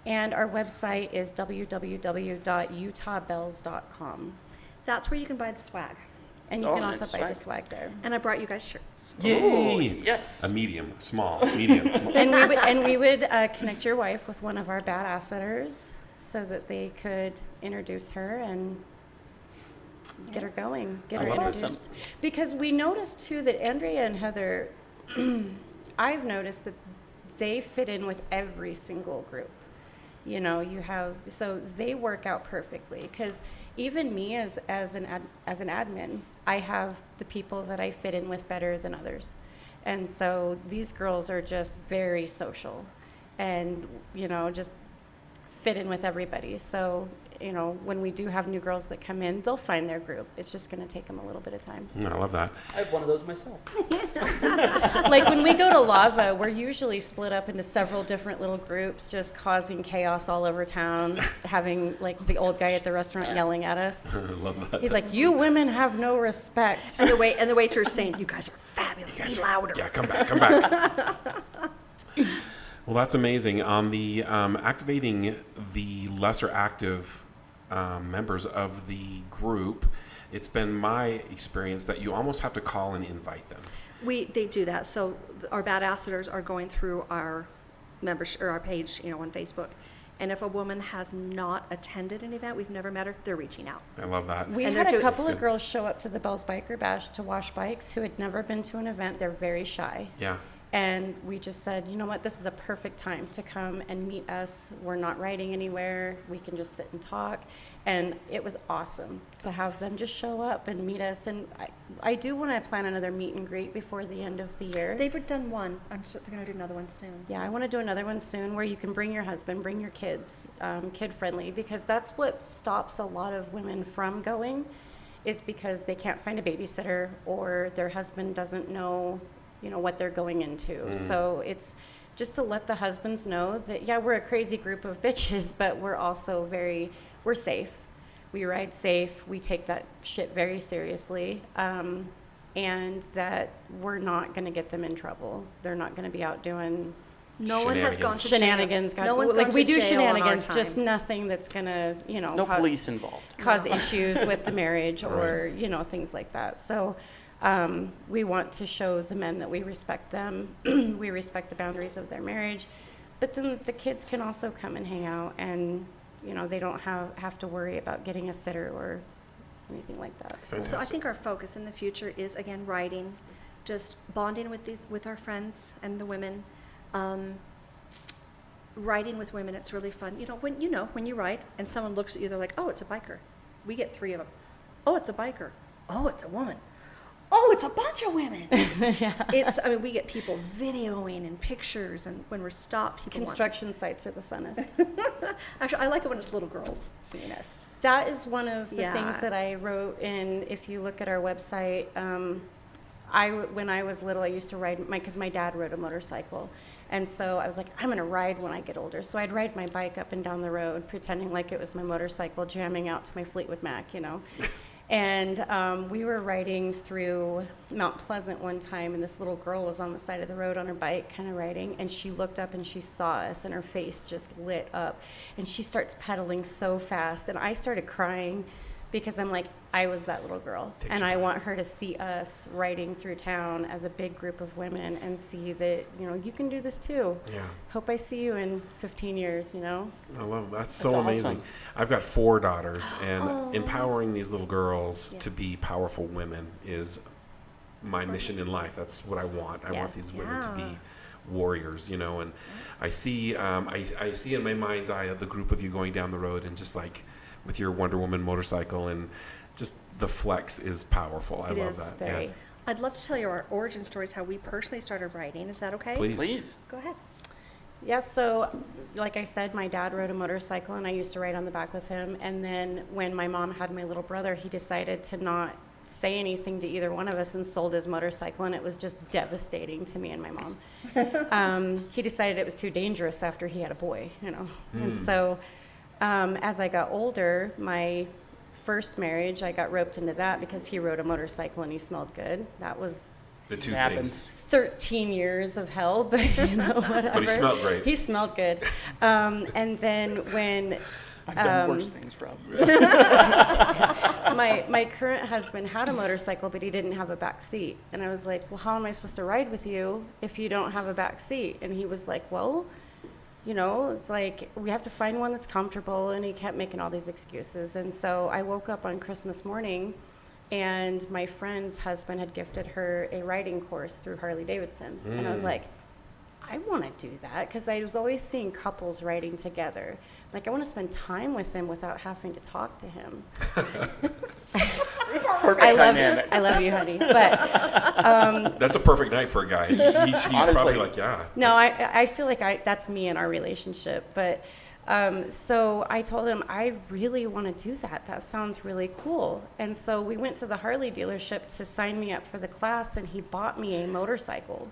Speaker 5: And our website is www.utahbells.com.
Speaker 4: That's where you can buy the swag.
Speaker 5: And you
Speaker 6: Oh,
Speaker 5: can also
Speaker 6: nice
Speaker 5: buy the
Speaker 6: swag.
Speaker 5: swag there.
Speaker 4: And I brought you guys shirts.
Speaker 2: Yay!
Speaker 6: Yes.
Speaker 2: A medium, small, medium.
Speaker 5: And we would connect your wife with one of our badass sitters so that they could introduce her and get her going, get her
Speaker 6: That's
Speaker 5: introduced.
Speaker 6: awesome.
Speaker 5: Because we noticed too that Andrea and Heather, I've noticed that they fit in with every single group. So they work out perfectly. Because even me as an admin, I have the people that I fit in with better than others. And so these girls are just very social and, just fit in with everybody. So, when we do have new girls that come in, they'll find their group. It's just going to take them a little bit of time.
Speaker 2: I love that.
Speaker 6: I have one of those myself.
Speaker 5: Like when we go to Lava, we're usually split up into several different little groups, just causing chaos all over town, having like the old guy at the restaurant yelling at us.
Speaker 2: I love that.
Speaker 5: He's like, "You women have no respect."
Speaker 4: And the waiter's saying, you guys are fabulous. Be louder.
Speaker 2: Yeah, come back. Well, that's amazing. On the activating the lesser active members of the group, it's been my experience that you almost have to call and invite them.
Speaker 4: They do that. So our badassers are going through our membership or our page, on Facebook. And if a woman has not attended an event, we've never met her, they're reaching out.
Speaker 2: I love that.
Speaker 5: We
Speaker 4: And
Speaker 5: had
Speaker 4: they're
Speaker 5: a couple
Speaker 2: That's
Speaker 5: of
Speaker 2: good.
Speaker 5: girls show up to the Bells Biker Bash to wash bikes who had never been to an event. They're very shy.
Speaker 2: Yeah.
Speaker 5: And we just said, you know what, this is a perfect time to come and meet us. We're not riding anywhere. We can just sit and talk. And it was awesome to have them just show up and meet us. And I do want to plan another meet and greet before the end of the year.
Speaker 4: They've done one. I'm sure they're going to do another one soon.
Speaker 5: Yeah, I want to do another one soon where you can bring your husband, bring your kids, kid-friendly, because that's what stops a lot of women from going, is because they can't find a babysitter or their husband doesn't know, what they're going into. So it's just to let the husbands know that, yeah, we're a crazy group of bitches, but we're also we're safe. We ride safe. We take that shit very seriously. And that we're not going to get them in trouble. They're not going to be out doing
Speaker 4: No one has gone to
Speaker 5: shenanigans.
Speaker 4: jail. No one's gone
Speaker 5: we
Speaker 4: to
Speaker 5: do
Speaker 4: jail on our
Speaker 5: shenanigans,
Speaker 4: time.
Speaker 5: just nothing that's going to,
Speaker 6: No police involved.
Speaker 5: cause issues with the marriage or, things like that. So we want to show the men that we respect them. We respect the boundaries of their marriage. But then the kids can also come and hang out and, they don't have to worry about getting a sitter or anything like that.
Speaker 4: So I think our focus in the future is, again, riding, just bonding with our friends and the women. Riding with women, it's really fun. When you ride and someone looks at you, they're like, oh, it's a biker. We get 3 of them. Oh, it's a biker. Oh, it's a woman. Oh, it's a bunch of women. We get people videoing and pictures, and when we're stopped, people
Speaker 5: Construction sites are the funnest.
Speaker 4: Actually, I like it when it's little girls seeing us.
Speaker 5: That is one of the
Speaker 4: Yeah.
Speaker 5: things that I wrote in. If you look at our website, when I was little, I used to ride because my dad rode a motorcycle. And so I was like, I'm going to ride when I get older. So I'd ride my bike up and down the road, pretending like it was my motorcycle, jamming out to my Fleetwood Mac, And we were riding through Mount Pleasant one time, and this little girl was on the side of the road on her bike, kind of riding, and she looked up and she saw us, and her face just lit up. And she starts pedaling so fast, and I started crying because I'm like, I was that little girl, and I want her to see us riding through town as a big group of women and see that, you can do this too.
Speaker 2: Yeah.
Speaker 5: Hope I see you in 15 years,
Speaker 2: I love that. That's so
Speaker 6: That's
Speaker 2: amazing.
Speaker 6: awesome.
Speaker 2: I've got 4 daughters, and empowering these little girls to be powerful women is my mission in life. That's what I want. I want these women to be warriors, and I see I see in my mind's eye the group of you going down the road and just like with your Wonder Woman motorcycle, and just the flex is powerful. I love that.
Speaker 5: Very.
Speaker 2: Yeah.
Speaker 4: I'd love to tell you our origin stories, how we personally started riding. Is that okay?
Speaker 6: Please.
Speaker 4: Go ahead.
Speaker 5: Yeah, so like I said, my dad rode a motorcycle, and I used to ride on the back with him. And then when my mom had my little brother, he decided to not say anything to either one of us and sold his motorcycle, and it was just devastating to me and my mom. He decided it was too dangerous after he had a boy, And so as I got older, my first marriage, I got roped into that because he rode a motorcycle and he smelled good. That was
Speaker 2: The two
Speaker 6: It happens.
Speaker 2: things.
Speaker 5: 13 years of hell, but whatever.
Speaker 2: But he smelled great.
Speaker 5: He smelled good. And then when
Speaker 6: I've done worse things, Rob.
Speaker 5: my current husband had a motorcycle, but he didn't have a back seat. And I was like, well, how am I supposed to ride with you if you don't have a back seat? And he was like, well, it's like we have to find one that's comfortable. And he kept making all these excuses. And so I woke up on Christmas morning, and my friend's husband had gifted her a riding course through Harley Davidson. And I was like, I want to do that, because I was always seeing couples riding together. Like, I want to spend time with him without having to talk to him.
Speaker 6: Perfect dynamic.
Speaker 5: I love you, honey. But
Speaker 2: That's a perfect night for a guy. He's probably like, yeah.
Speaker 5: no, I feel like that's me in our relationship. But so I told him, I really want to do that. That sounds really cool. And so we went to the Harley dealership to sign me up for the class, and he bought me a motorcycle.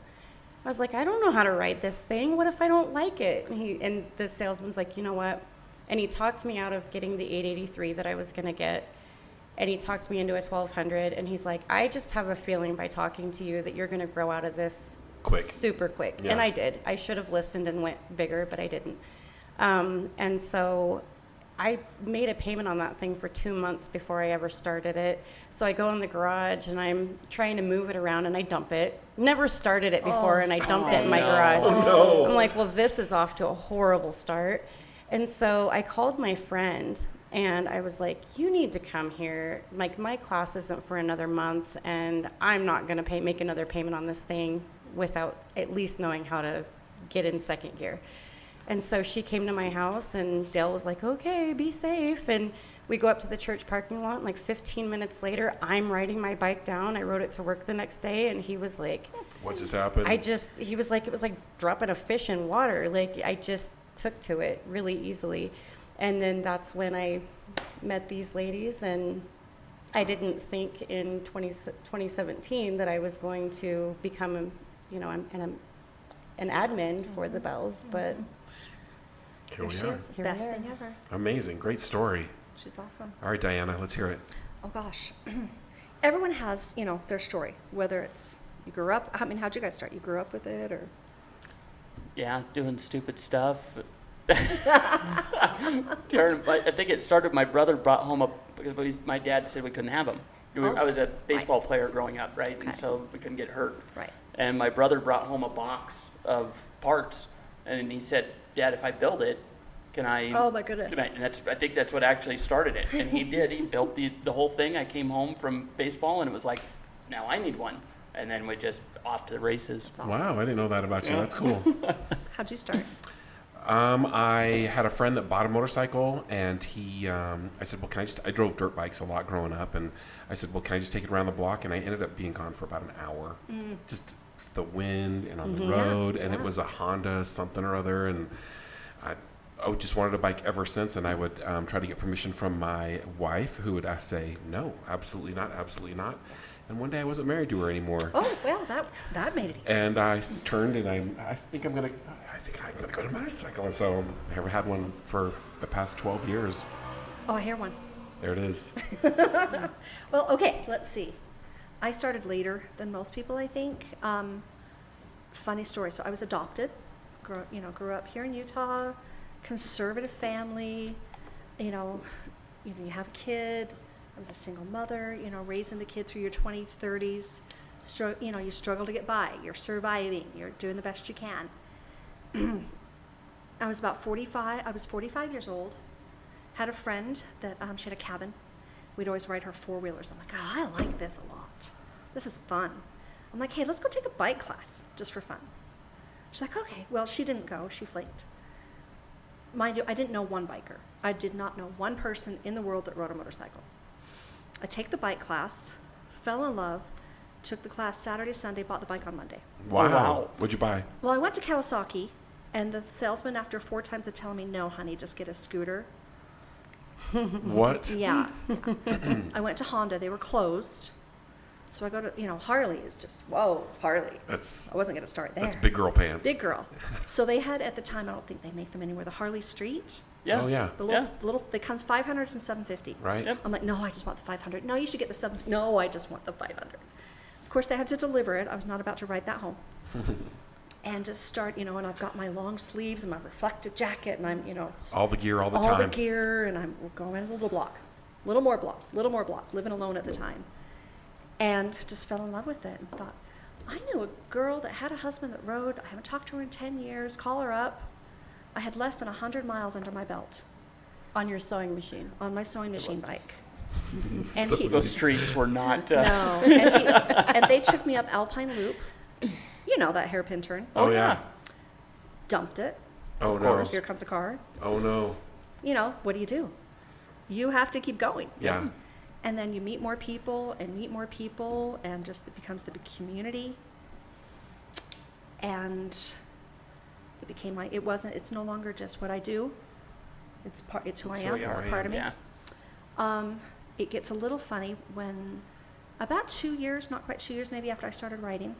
Speaker 5: I was like, I don't know how to ride this thing. What if I don't like it? And the salesman's like, you know what? And he talked me out of getting the 883 that I was going to get. And he talked me into a 1200. And he's like, I just have a feeling by talking to you that you're going to grow out of this
Speaker 2: Quick.
Speaker 5: super quick.
Speaker 2: Yeah.
Speaker 5: And I did. I should have listened and went bigger, but I didn't. And so I made a payment on that thing for 2 months before I ever started it. So I go in the garage and I'm trying to move it around and I dump it. Never started it before and I dumped it in my garage.
Speaker 2: Oh, no.
Speaker 5: I'm like, well, this is off to a horrible start. And so I called my friend and I was like, you need to come here. Like, my class isn't for another month and I'm not going to make another payment on this thing without at least knowing how to get in second gear. And so she came to my house and Dale was like, okay, be safe. And we go up to the church parking lot and like 15 minutes later, I'm riding my bike down. I rode it to work the next day and he was like,
Speaker 2: what just happened?
Speaker 5: he was like, it was like dropping a fish in water. Like, I just took to it really easily. And then that's when I met these ladies, and I didn't think in 2017 that I was going to become, an admin for the Bells, but
Speaker 2: Here we
Speaker 5: she
Speaker 2: are.
Speaker 5: is. Here
Speaker 4: Best
Speaker 5: we are.
Speaker 4: thing ever.
Speaker 2: Amazing. Great story.
Speaker 4: She's awesome.
Speaker 2: All right, Diana, let's hear it.
Speaker 4: Oh gosh. Everyone has, their story, whether it's you grew up, how'd you guys start? You grew up with it, or?
Speaker 6: Yeah, doing stupid stuff. I think it started, my brother brought home because my dad said we couldn't have him. I was a baseball player growing up, right?
Speaker 4: Okay.
Speaker 6: And so we couldn't get hurt.
Speaker 4: Right.
Speaker 6: And my brother brought home a box of parts, and he said, Dad, if I build it, can I?
Speaker 4: Oh my goodness.
Speaker 6: And I think that's what actually started it. And he did. He built the whole thing. I came home from baseball, and it was like, now I need one. And then we just off to the races.
Speaker 4: Awesome.
Speaker 2: Wow, I didn't know that about you. That's cool.
Speaker 4: How'd you start?
Speaker 2: I had a friend that bought a motorcycle, and I said, well, I drove dirt bikes a lot growing up, and I said, well, can I just take it around the block? And I ended up being gone for about an hour. Just the wind and on the road, and it was a Honda something or other, and I just wanted a bike ever since, and I would try to get permission from my wife, who would say, no, absolutely not, absolutely not. And one day I wasn't married to her anymore.
Speaker 4: Oh, well, that made it easy.
Speaker 2: And I turned, and I think I'm gonna go to a motorcycle, and so I never had one for the past 12 years.
Speaker 4: Oh, I hear one.
Speaker 2: There it is.
Speaker 4: Well, okay, let's see. I started later than most people, I think. Funny story. So I was adopted, grew up here in Utah, conservative family, you have a kid. I was a single mother, raising the kid through your 20s, 30s. You struggle to get by. You're surviving. You're doing the best you can. I was about 45. I was 45 years old. Had a friend that she had a cabin. We'd always ride her four-wheelers. I'm like, oh, I like this a lot. This is fun. I'm like, hey, let's go take a bike class just for fun. She's like, okay. Well, she didn't go. She flaked. Mind you, I didn't know one biker. I did not know one person in the world that rode a motorcycle. I take the bike class, fell in love, took the class Saturday, Sunday, bought the bike on Monday.
Speaker 2: Wow. What'd you buy?
Speaker 4: Well, I went to Kawasaki, and the salesman, after 4 times of telling me, no, honey, just get a scooter.
Speaker 2: What?
Speaker 4: Yeah. I went to Honda. They were closed. So I go to, Harley is just, whoa, Harley. I wasn't going to start there.
Speaker 2: That's big girl pants.
Speaker 4: Big girl. So they had, at the time, I don't think they make them anymore, the Harley Street.
Speaker 6: Yeah.
Speaker 2: Oh, yeah.
Speaker 4: The little, it comes 500s and 750.
Speaker 2: Right.
Speaker 6: Yep.
Speaker 4: I'm like, no, I just want the 500. No, you should get the 750. No, I just want the 500. Of course, they had to deliver it. I was not about to ride that home. And just start, and I've got my long sleeves and my reflective jacket, and I'm,
Speaker 2: all the gear all the time.
Speaker 4: all the gear, and I'm going a little more block, living alone at the time. And just fell in love with it and thought, I knew a girl that had a husband that rode. I haven't talked to her in 10 years. Call her up. I had less than 100 miles under my belt
Speaker 5: On your sewing machine.
Speaker 4: on my sewing machine bike. And
Speaker 6: Those streets were not.
Speaker 4: no, and they took me up Alpine Loop. That hairpin turn.
Speaker 2: Oh, yeah.
Speaker 4: Dumped it.
Speaker 2: Oh,
Speaker 6: Of
Speaker 2: no.
Speaker 6: course.
Speaker 4: Here comes a car.
Speaker 2: Oh, no.
Speaker 4: What do? You have to keep going.
Speaker 2: Yeah.
Speaker 4: And then you meet more people, and just it becomes the big community. And it became it's no longer just what I do. It's who I am. It's part of me.
Speaker 6: Yeah.
Speaker 4: It gets a little funny when about 2 years, not quite 2 years, maybe after I started writing,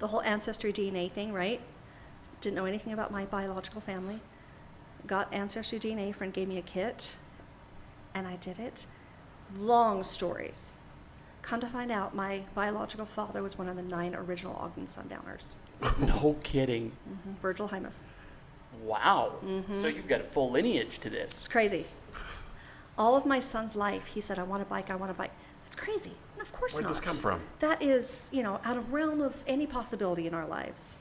Speaker 4: the whole ancestry DNA thing, right? Didn't know anything about my biological family. Got ancestry DNA, a friend gave me a kit, and I did it. Long stories. Come to find out, my biological father was one of the 9 original Ogden Sundowners.
Speaker 6: No kidding.
Speaker 4: Virgil Hymas.
Speaker 6: Wow. So you've got a full lineage to this.
Speaker 4: It's crazy. All of my son's life, he said, I want a bike. That's crazy. And of course not.
Speaker 2: Where'd this come from?
Speaker 4: That is, out of realm of any possibility in our lives.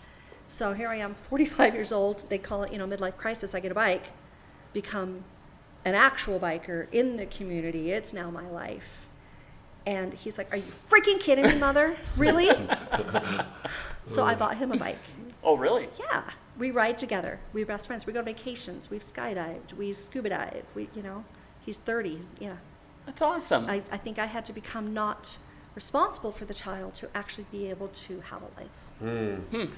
Speaker 4: So here I am, 45 years old. They call it, midlife crisis. I get a bike, become an actual biker in the community. It's now my life. And he's like, are you freaking kidding me, Mother? Really? So I bought him a bike.
Speaker 6: Oh, really?
Speaker 4: Yeah. We ride together. We're best friends. We go on vacations. We've skydived. We scuba dive. He's 30.
Speaker 6: That's awesome.
Speaker 4: I think I had to become not responsible for the child to actually be able to have a life.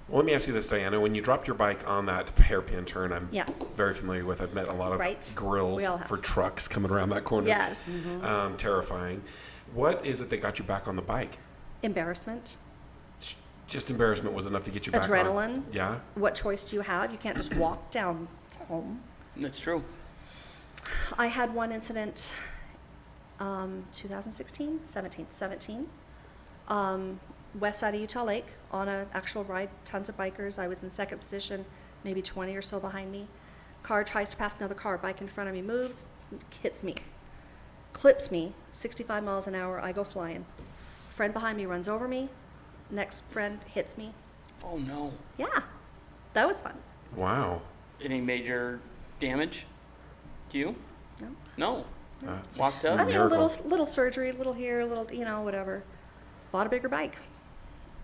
Speaker 2: Well, let me ask you this, Diana. When you dropped your bike on that hairpin turn, I'm
Speaker 4: Yes.
Speaker 2: very familiar with. I've met a lot of
Speaker 4: Right.
Speaker 2: grills
Speaker 4: We all have.
Speaker 2: for trucks coming around that corner.
Speaker 4: Yes.
Speaker 2: Terrifying. What is it that got you back on the bike?
Speaker 4: Embarrassment.
Speaker 2: Just embarrassment was enough to get you back on.
Speaker 4: Adrenaline.
Speaker 2: Yeah?
Speaker 4: What choice do you have? You can't just walk down home.
Speaker 6: That's true.
Speaker 4: I had one incident, 2016, 17, west side of Utah Lake on an actual ride, tons of bikers. I was in second position, maybe 20 or so behind me. Car tries to pass another car, bike in front of me moves, hits me, clips me, 65 miles an hour, I go flying. Friend behind me runs over me, next friend hits me.
Speaker 6: Oh, no.
Speaker 4: Yeah, that was fun.
Speaker 2: Wow.
Speaker 6: Any major damage to you?
Speaker 4: No.
Speaker 6: No.
Speaker 2: That's
Speaker 6: Walked
Speaker 2: a
Speaker 6: up?
Speaker 4: I mean, a
Speaker 2: miracle.
Speaker 4: little surgery, a little here, a little, whatever. Bought a bigger bike.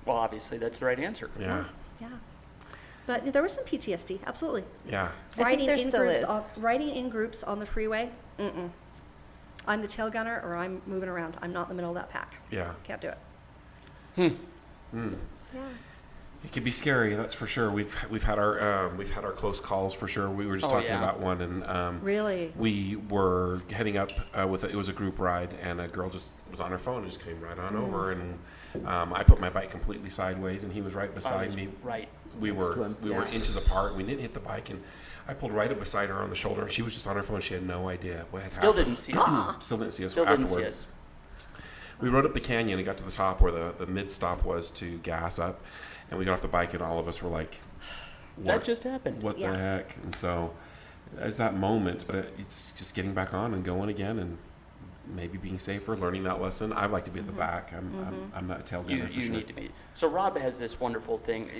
Speaker 6: Well, obviously, that's the right answer.
Speaker 2: Yeah.
Speaker 4: Yeah. But there was some PTSD, absolutely.
Speaker 2: Yeah.
Speaker 5: I think there still is.
Speaker 4: Riding in groups on the freeway, I'm the tail gunner or I'm moving around. I'm not in the middle of that pack.
Speaker 2: Yeah.
Speaker 4: Can't do it. Yeah.
Speaker 2: It can be scary, that's for sure. We've had our close calls for sure. We were just talking about one, and
Speaker 4: Really?
Speaker 2: we were heading up it was a group ride, and a girl just was on her phone and just came right on over, and I put my bike completely sideways, and he was right beside me.
Speaker 6: Right.
Speaker 2: We
Speaker 6: next to
Speaker 2: were
Speaker 6: him.
Speaker 2: we were inches apart. We didn't hit the bike, and I pulled right up beside her on the shoulder, and she was just on her phone. She had no idea what had
Speaker 6: Still
Speaker 2: happened.
Speaker 6: didn't see us.
Speaker 2: Still didn't see us.
Speaker 6: Still
Speaker 2: afterward.
Speaker 6: didn't see us.
Speaker 2: We rode up the canyon and got to the top where the mid stop was to gas up, and we got off the bike, and all of us were like,
Speaker 6: That just happened.
Speaker 2: what
Speaker 4: Yeah.
Speaker 2: the heck? And so there's that moment, but it's just getting back on and going again, and maybe being safer, learning that lesson. I like to be at the back. I'm not a tail gunner for
Speaker 6: You
Speaker 2: sure.
Speaker 6: need to be. So Rob has this wonderful thing.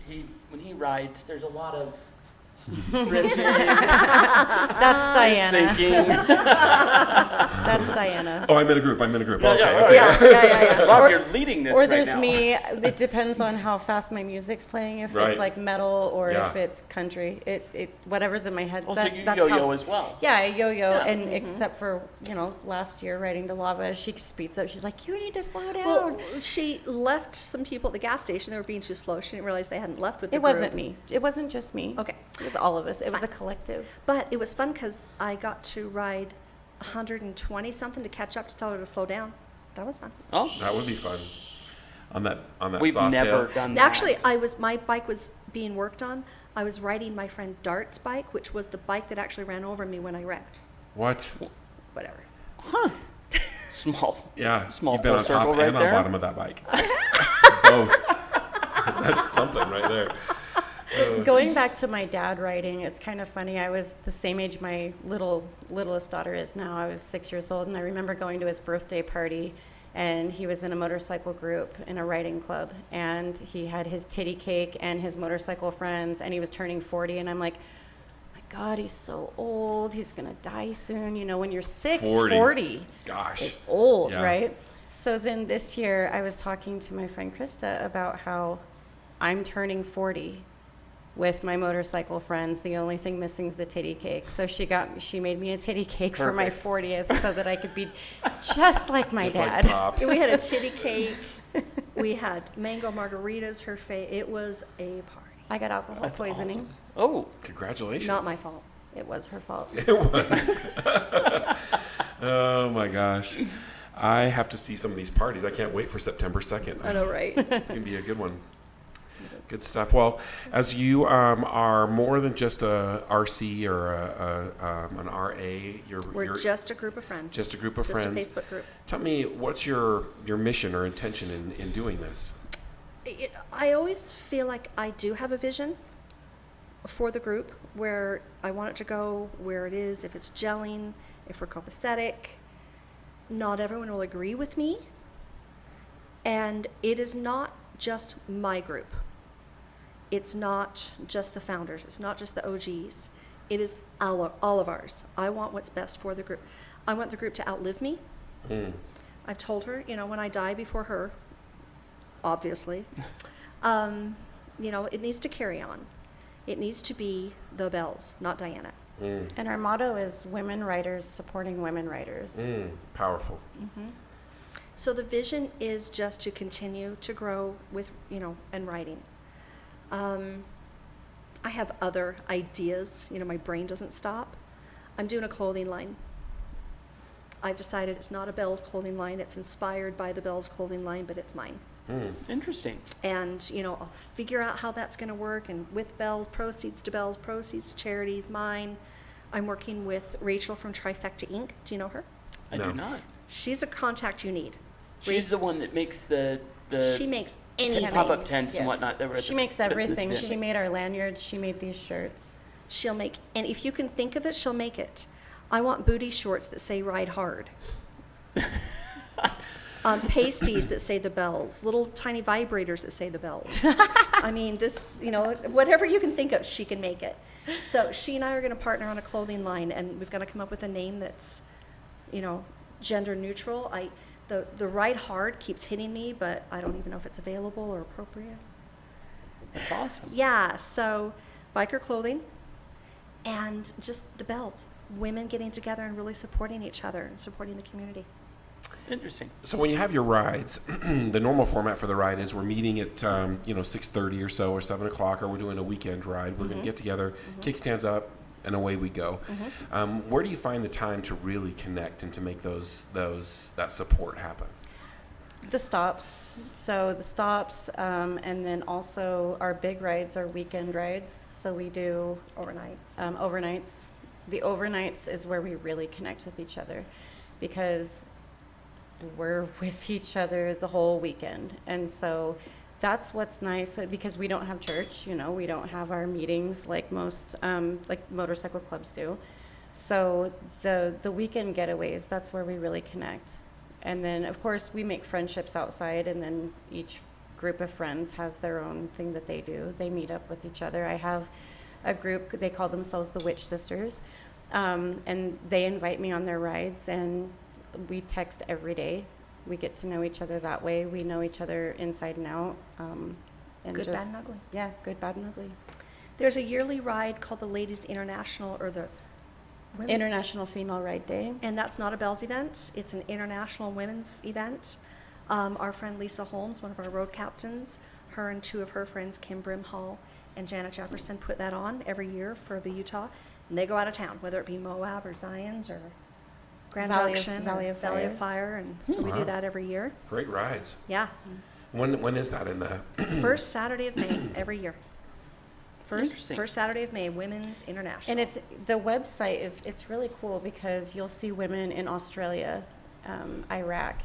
Speaker 6: He when he rides, there's a lot of drifting,
Speaker 5: That's Diana.
Speaker 6: thinking.
Speaker 5: That's Diana.
Speaker 2: Oh, I'm in a group. Okay.
Speaker 4: Yeah.
Speaker 6: Rob, you're leading this
Speaker 5: Or
Speaker 6: right
Speaker 5: there's
Speaker 6: now.
Speaker 5: me. It depends on how fast my music's playing. If
Speaker 2: Right.
Speaker 5: it's like metal or
Speaker 2: Yeah.
Speaker 5: if it's country. It whatever's in my headset.
Speaker 6: Oh, so you
Speaker 5: that's
Speaker 6: yo-yo
Speaker 5: how,
Speaker 6: as well.
Speaker 5: Yeah, I yo-yo.
Speaker 6: Yeah.
Speaker 5: And except for last year riding to Lava, she speeds up. She's like, "You need to slow down."
Speaker 4: Well, she left some people at the gas station. They were being too slow. She didn't realize they hadn't left with the
Speaker 5: it wasn't
Speaker 4: group.
Speaker 5: me. It wasn't just me.
Speaker 4: Okay.
Speaker 5: It was all of us. It was
Speaker 4: fine.
Speaker 5: a collective.
Speaker 4: But it was fun because I got to ride 120 something to catch up to tell her to slow down. That was fun.
Speaker 6: Oh,
Speaker 2: That would be fun. On that
Speaker 6: we've
Speaker 2: soft
Speaker 6: never
Speaker 2: tail.
Speaker 6: done that.
Speaker 4: Actually, my bike was being worked on. I was riding my friend Dart's bike, which was the bike that actually ran over me when I wrecked.
Speaker 2: What?
Speaker 4: Whatever.
Speaker 6: small.
Speaker 2: Yeah.
Speaker 6: Small
Speaker 2: You've been
Speaker 6: full
Speaker 2: on
Speaker 6: circle
Speaker 2: top
Speaker 6: right
Speaker 2: and
Speaker 6: there.
Speaker 2: on bottom of that bike. Both. That's something right there.
Speaker 5: Going back to my dad riding, it's kind of funny. I was the same age my littlest daughter is now. I was 6 years old, and I remember going to his birthday party, and he was in a motorcycle group in a riding club, and he had his titty cake and his motorcycle friends, and he was turning 40, and I'm like, my God, he's so old. He's going to die soon. When you're 40
Speaker 2: Gosh.
Speaker 5: is old,
Speaker 2: Yeah.
Speaker 5: right? So then this year, I was talking to my friend Krista about how I'm turning 40 with my motorcycle friends. The only thing missing is the titty cake. So she made me a titty cake for my
Speaker 6: Perfect.
Speaker 5: 40th so that I could be just like my
Speaker 2: Just
Speaker 5: dad.
Speaker 2: like Pops.
Speaker 4: We had a titty cake. We had mango margaritas. It was a party.
Speaker 5: I got alcohol
Speaker 6: That's
Speaker 5: poisoning.
Speaker 6: awesome. Oh,
Speaker 2: Congratulations.
Speaker 4: Not my fault.
Speaker 5: It was her fault.
Speaker 2: It was. Oh my gosh. I have to see some of these parties. I can't wait for September 2nd.
Speaker 4: I know, right?
Speaker 2: It's going to be a good one. Good stuff. Well, as you are more than just a RC or an RA,
Speaker 4: We're just a group of friends.
Speaker 2: just a group of friends.
Speaker 4: Just a Facebook group.
Speaker 2: Tell me, what's your mission or intention in doing this?
Speaker 4: I always feel like I do have a vision, for the group, where I want it to go, where it is, if it's gelling, if we're copacetic. Not everyone will agree with me. And it is not just my group. It's not just the founders. It's not just the OGs. It is all of ours. I want what's best for the group. I want the group to outlive me. I've told her, when I die before her, obviously, it needs to carry on. It needs to be the Bells, not Diana.
Speaker 5: And our motto is women writers supporting women writers.
Speaker 2: Powerful.
Speaker 4: So the vision is just to continue to grow with, and writing. I have other ideas. My brain doesn't stop. I'm doing a clothing line. I've decided it's not a Bells clothing line. It's inspired by the Bells clothing line, but it's mine.
Speaker 6: Interesting.
Speaker 4: And, I'll figure out how that's going to work. And with Bells, proceeds to charities, mine. I'm working with Rachel from Trifecta Inc. Do you know her?
Speaker 6: I do not.
Speaker 4: She's a contact you need.
Speaker 6: She's the one that makes the
Speaker 4: She makes anything.
Speaker 6: pop-up tents and
Speaker 5: Yes.
Speaker 6: whatnot.
Speaker 5: She makes everything. She made our lanyards. She made these shirts.
Speaker 4: She'll make, and if you can think of it, she'll make it. I want booty shorts that say ride hard. Pasties that say the Bells, little tiny vibrators that say the Bells. I mean, this, whatever you can think of, she can make it. So she and I are going to partner on a clothing line, and we've got to come up with a name that's, gender neutral. The ride hard keeps hitting me, but I don't even know if it's available or appropriate.
Speaker 6: That's awesome.
Speaker 4: Yeah, so biker clothing and just the Bells. Women getting together and really supporting each other and supporting the community.
Speaker 6: Interesting.
Speaker 2: So when you have your rides, the normal format for the ride is we're meeting at 6:30 or so, or 7 o'clock, or we're doing a weekend ride. We're going to get together, kickstands up, and away we go. Where do you find the time to really connect and to make that support happen?
Speaker 5: The stops. So the stops, and then also our big rides are weekend rides. So we do
Speaker 4: Overnights.
Speaker 5: overnights. The overnights is where we really connect with each other, because we're with each other the whole weekend. And so that's what's nice, because we don't have church, we don't have our meetings like most like motorcycle clubs do. So the weekend getaways, that's where we really connect. And then of course we make friendships outside, and then each group of friends has their own thing that they do. They meet up with each other. I have a group, they call themselves the Witch Sisters, and they invite me on their rides, and we text every day. We get to know each other that way. We know each other inside and out. And
Speaker 4: Good, bad, and ugly.
Speaker 5: Yeah, good, bad, and ugly.
Speaker 4: There's a yearly ride called the Ladies International, or the Women's,
Speaker 5: International Female Ride Day.
Speaker 4: and that's not a Bells event. It's an international women's event. Our friend Lisa Holmes, one of our road captains, her and two of her friends, Kim Brimhall and Janet Jefferson, put that on every year for the Utah. And they go out of town, whether it be Moab or Zion's or Grand Junction,
Speaker 5: Valley
Speaker 4: or
Speaker 5: of
Speaker 4: Valley
Speaker 5: Fire.
Speaker 4: of Fire, and so we
Speaker 2: Wow.
Speaker 4: do that every year.
Speaker 2: Great rides.
Speaker 4: Yeah,
Speaker 2: When is that in the?
Speaker 4: first Saturday of May every year.
Speaker 6: Interesting.
Speaker 4: First Saturday of May, Women's International.
Speaker 5: And the website it's really cool, because you'll see women in Australia, Iraq,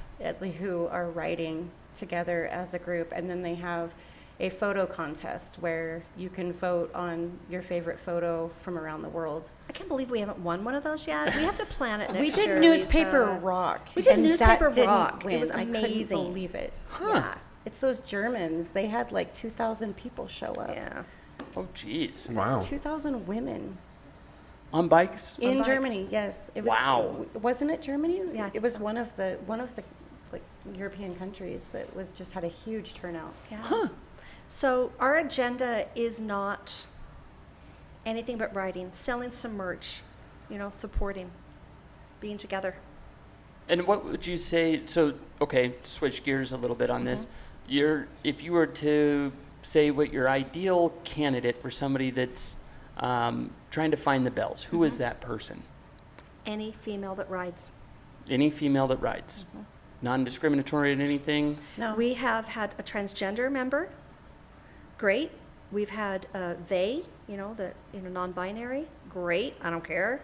Speaker 5: who are riding together as a group, and then they have a photo contest where you can vote on your favorite photo from around the world.
Speaker 4: I can't believe we haven't won one of those yet. We have to plan it next
Speaker 5: We did
Speaker 4: year,
Speaker 5: Newspaper
Speaker 4: Lisa.
Speaker 5: Rock.
Speaker 4: We did
Speaker 5: and
Speaker 4: Newspaper
Speaker 5: that didn't
Speaker 4: Rock. It
Speaker 5: win.
Speaker 4: was
Speaker 5: I couldn't
Speaker 4: amazing.
Speaker 5: believe it.
Speaker 4: Yeah.
Speaker 5: It's those Germans. They had like 2,000 people show up.
Speaker 4: Yeah.
Speaker 6: Oh, geez.
Speaker 2: Wow.
Speaker 5: 2,000 women
Speaker 6: On bikes?
Speaker 5: in
Speaker 4: bikes.
Speaker 5: Germany. Yes, it was.
Speaker 6: Wow.
Speaker 5: Wasn't it Germany?
Speaker 4: Yeah, I
Speaker 5: it
Speaker 4: think
Speaker 5: was
Speaker 4: so.
Speaker 5: one of the like European countries that was just had a huge turnout.
Speaker 4: Yeah. So our agenda is not anything but writing, selling some merch, supporting, being together.
Speaker 6: And what would you say? So, okay, switch gears a little bit on this. If you were to say what your ideal candidate for somebody that's trying to find the Bells, who is that person?
Speaker 4: Any female that rides.
Speaker 6: Any female that rides, non-discriminatory in anything.
Speaker 5: No,
Speaker 4: We have had a transgender member. Great. We've had they, non-binary. Great. I don't care.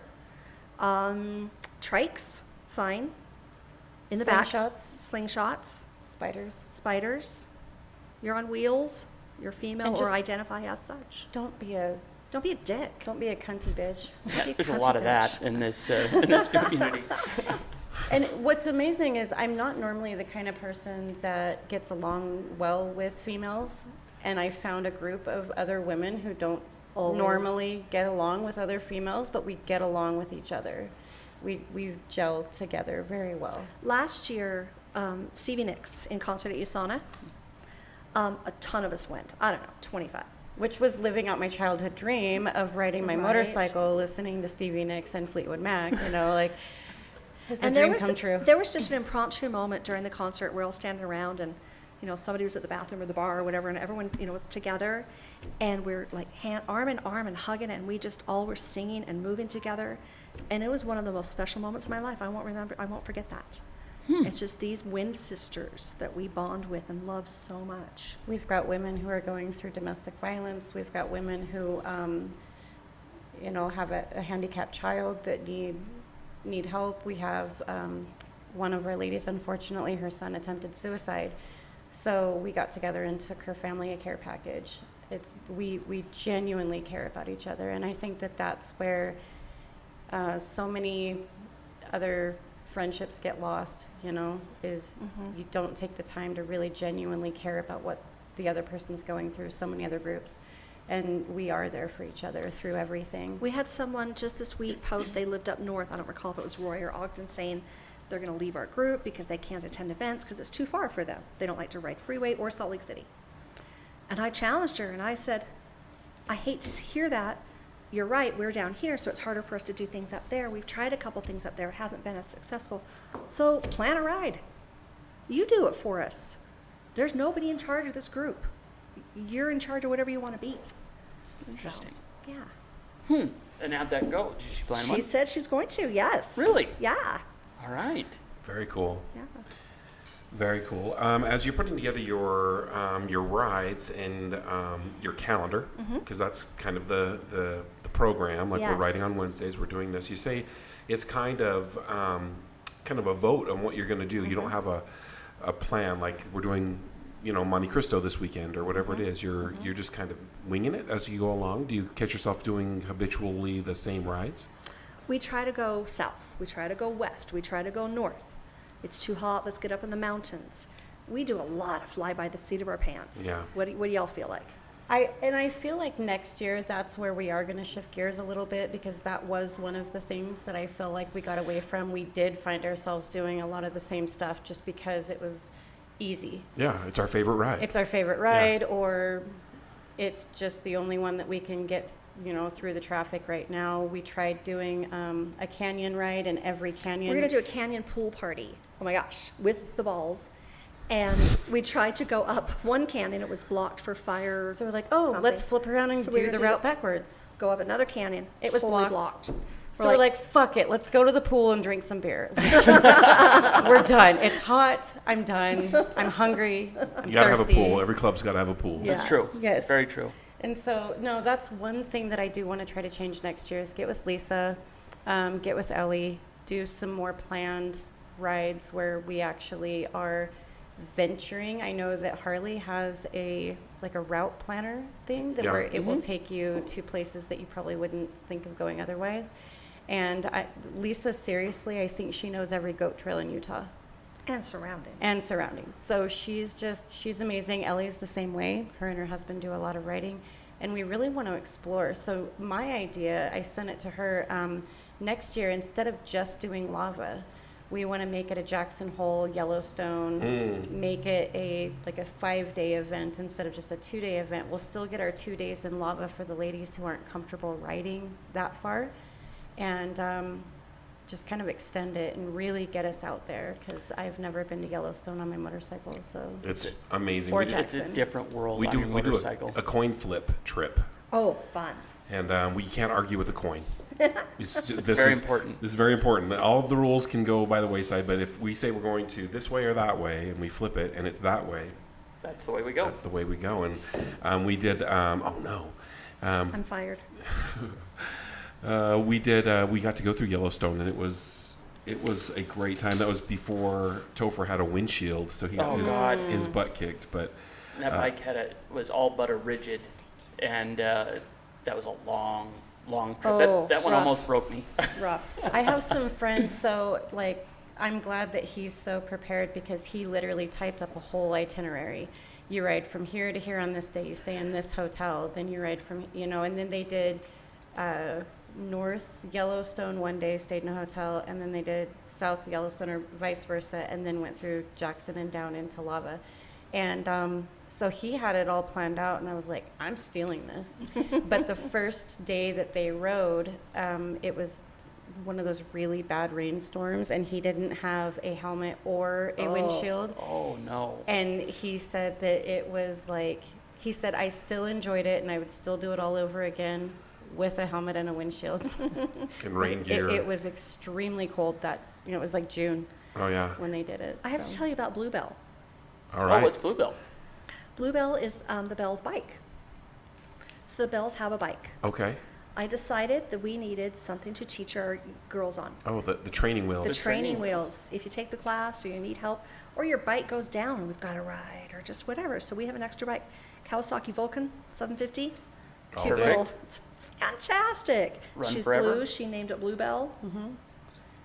Speaker 4: Trikes, fine. In the back. Slingshots.
Speaker 5: spiders.
Speaker 4: You're on wheels. You're female
Speaker 5: And
Speaker 4: or
Speaker 5: just-
Speaker 4: identify as such.
Speaker 5: Don't be a
Speaker 4: Don't be a dick.
Speaker 5: Don't be a cunty bitch.
Speaker 6: Yeah, there's a lot of that in this community.
Speaker 5: And what's amazing is I'm not normally the kind of person that gets along well with females, and I found a group of other women who don't normally get along with other females, but we get along with each other. We've gelled together very well.
Speaker 4: Last year, Stevie Nicks in concert at USANA, a ton of us went. I don't know, 25.
Speaker 5: Which was living out my childhood dream of riding my motorcycle, listening to Stevie Nicks and Fleetwood Mac, like... It's a dream come true.
Speaker 4: There was just an impromptu moment during the concert. We're all standing around, and somebody was at the bathroom or the bar or whatever, and everyone was together, and we're like arm in arm and hugging, and we just all were singing and moving together, and it was one of the most special moments of my life. I won't forget that. It's just these wind sisters that we bond with and love so much.
Speaker 5: We've got women who are going through domestic violence. We've got women who, have a handicapped child that need help. We have one of our ladies, unfortunately, her son attempted suicide. So we got together and took her family a care package. We genuinely care about each other. And I think that that's where so many other friendships get lost, is you don't take the time to really genuinely care about what the other person's going through. So many other groups. And we are there for each other through everything.
Speaker 4: We had someone just this week post, they lived up north, I don't recall if it was Roy or Ogden, saying they're going to leave our group because they can't attend events because it's too far for them. They don't like to ride Freeway or Salt Lake City. And I challenged her and I said, I hate to hear that. You're right, we're down here, so it's harder for us to do things up there. We've tried a couple things up there, it hasn't been as successful. So plan a ride. You do it for us. There's nobody in charge of this group. You're in charge of whatever you want to be.
Speaker 6: Interesting.
Speaker 4: So, yeah.
Speaker 6: And how'd that go? Did she plan one?
Speaker 4: She said she's going to, yes.
Speaker 6: Really?
Speaker 4: Yeah.
Speaker 6: All right.
Speaker 2: Very cool.
Speaker 4: Yeah.
Speaker 2: Very cool. As you're putting together your rides and your calendar, because that's kind of the program. Like we're riding on Wednesdays, we're doing this. You say it's kind of a vote on what you're going to do. You don't have a plan like we're doing. Monte Cristo this weekend or whatever it is. You're just kind of winging it as you go along. Do you catch yourself doing habitually the same rides?
Speaker 4: We try to go south. We try to go west. We try to go north. It's too hot. Let's get up in the mountains. We do a lot of fly by the seat of our pants.
Speaker 2: Yeah.
Speaker 4: What do y'all feel like?
Speaker 5: I feel like next year that's where we are going to shift gears a little bit, because that was one of the things that I feel like we got away from. We did find ourselves doing a lot of the same stuff just because it was easy.
Speaker 2: Yeah, it's our favorite ride.
Speaker 5: It's our favorite ride, or it's just the only one that we can get, through the traffic right now. We tried doing a canyon ride, and every canyon...
Speaker 4: We're going to do a canyon pool party. Oh my gosh, with the balls. And we tried to go up one canyon. It was blocked for fire.
Speaker 5: So we're like, let's flip around and do the route backwards.
Speaker 4: Go up another canyon.
Speaker 5: It was
Speaker 4: totally
Speaker 5: blocked. So we're like, fuck it, let's go to the pool and drink some beer. We're done. It's hot. I'm done. I'm hungry. I'm
Speaker 2: you gotta
Speaker 5: thirsty.
Speaker 2: have a pool. Every club's gotta have a pool.
Speaker 5: Yes.
Speaker 6: That's true.
Speaker 5: Yes.
Speaker 6: Very true.
Speaker 5: And so, no, that's one thing that I do want to try to change next year is get with Lisa, get with Ellie, do some more planned rides where we actually are venturing. I know that Harley has a route planner thing that where it will take you to places that you probably wouldn't think of going otherwise. And Lisa, seriously, I think she knows every goat trail in Utah.
Speaker 4: And surrounding.
Speaker 5: So she's amazing. Ellie's the same way. Her and her husband do a lot of riding. And we really want to explore. So my idea, I sent it to her, next year, instead of just doing lava, we want to make it a Jackson Hole, Yellowstone, make it a 5-day event instead of just a 2-day event. We'll still get our 2 days in lava for the ladies who aren't comfortable riding that far. And just kind of extend it and really get us out there, because I've never been to Yellowstone on my motorcycle. So
Speaker 2: it's amazing.
Speaker 6: It's a different world on your motorcycle.
Speaker 2: We do a coin flip trip.
Speaker 4: Oh, fun.
Speaker 2: And we can't argue with a coin.
Speaker 6: It's very important.
Speaker 2: This is very important. All of the rules can go by the wayside, but if we say we're going to this way or that way, and we flip it, and it's that way,
Speaker 6: that's the way we go.
Speaker 2: That's the way we go. And we did.
Speaker 4: I'm fired.
Speaker 2: We got to go through Yellowstone, and it was a great time. That was before Topher had a windshield, so he got his butt kicked. But
Speaker 6: that bike was all but a rigid, and that was a long trip.
Speaker 4: Oh,
Speaker 6: That one
Speaker 4: rough.
Speaker 6: almost broke me.
Speaker 4: Rough.
Speaker 5: I have some friends, so like I'm glad that he's so prepared because he literally typed up a whole itinerary. You ride from here to here on this day, you stay in this hotel, then you ride from, and then they did North Yellowstone one day, stayed in a hotel, and then they did South Yellowstone or vice versa, and then went through Jackson and down into Lava. And so he had it all planned out, and I was like, I'm stealing this. But the first day that they rode, it was one of those really bad rainstorms, and he didn't have a helmet or a windshield.
Speaker 6: Oh, no.
Speaker 5: And he said that it was like, he said, I still enjoyed it, and I would still do it all over again with a helmet and a windshield.
Speaker 2: And rain gear.
Speaker 5: It was extremely cold it was like June
Speaker 2: Oh, yeah.
Speaker 5: when they did it.
Speaker 4: I have to tell you about Bluebell.
Speaker 2: All right.
Speaker 6: Oh, what's Bluebell?
Speaker 4: Bluebell is the Bell's bike. So the Bells have a bike.
Speaker 2: Okay.
Speaker 4: I decided that we needed something to teach our girls on.
Speaker 2: Oh, the training wheels.
Speaker 4: The training
Speaker 6: training
Speaker 4: wheels. If you take the class or you need help, or your bike goes down and we've got to ride, or just whatever. So we have an extra bike. Kawasaki Vulcan 750.
Speaker 2: Oh,
Speaker 4: Cute
Speaker 2: perfect.
Speaker 4: little. It's fantastic.
Speaker 6: Run
Speaker 4: She's
Speaker 6: forever.
Speaker 4: blue. She named it Bluebell. Mm-hmm.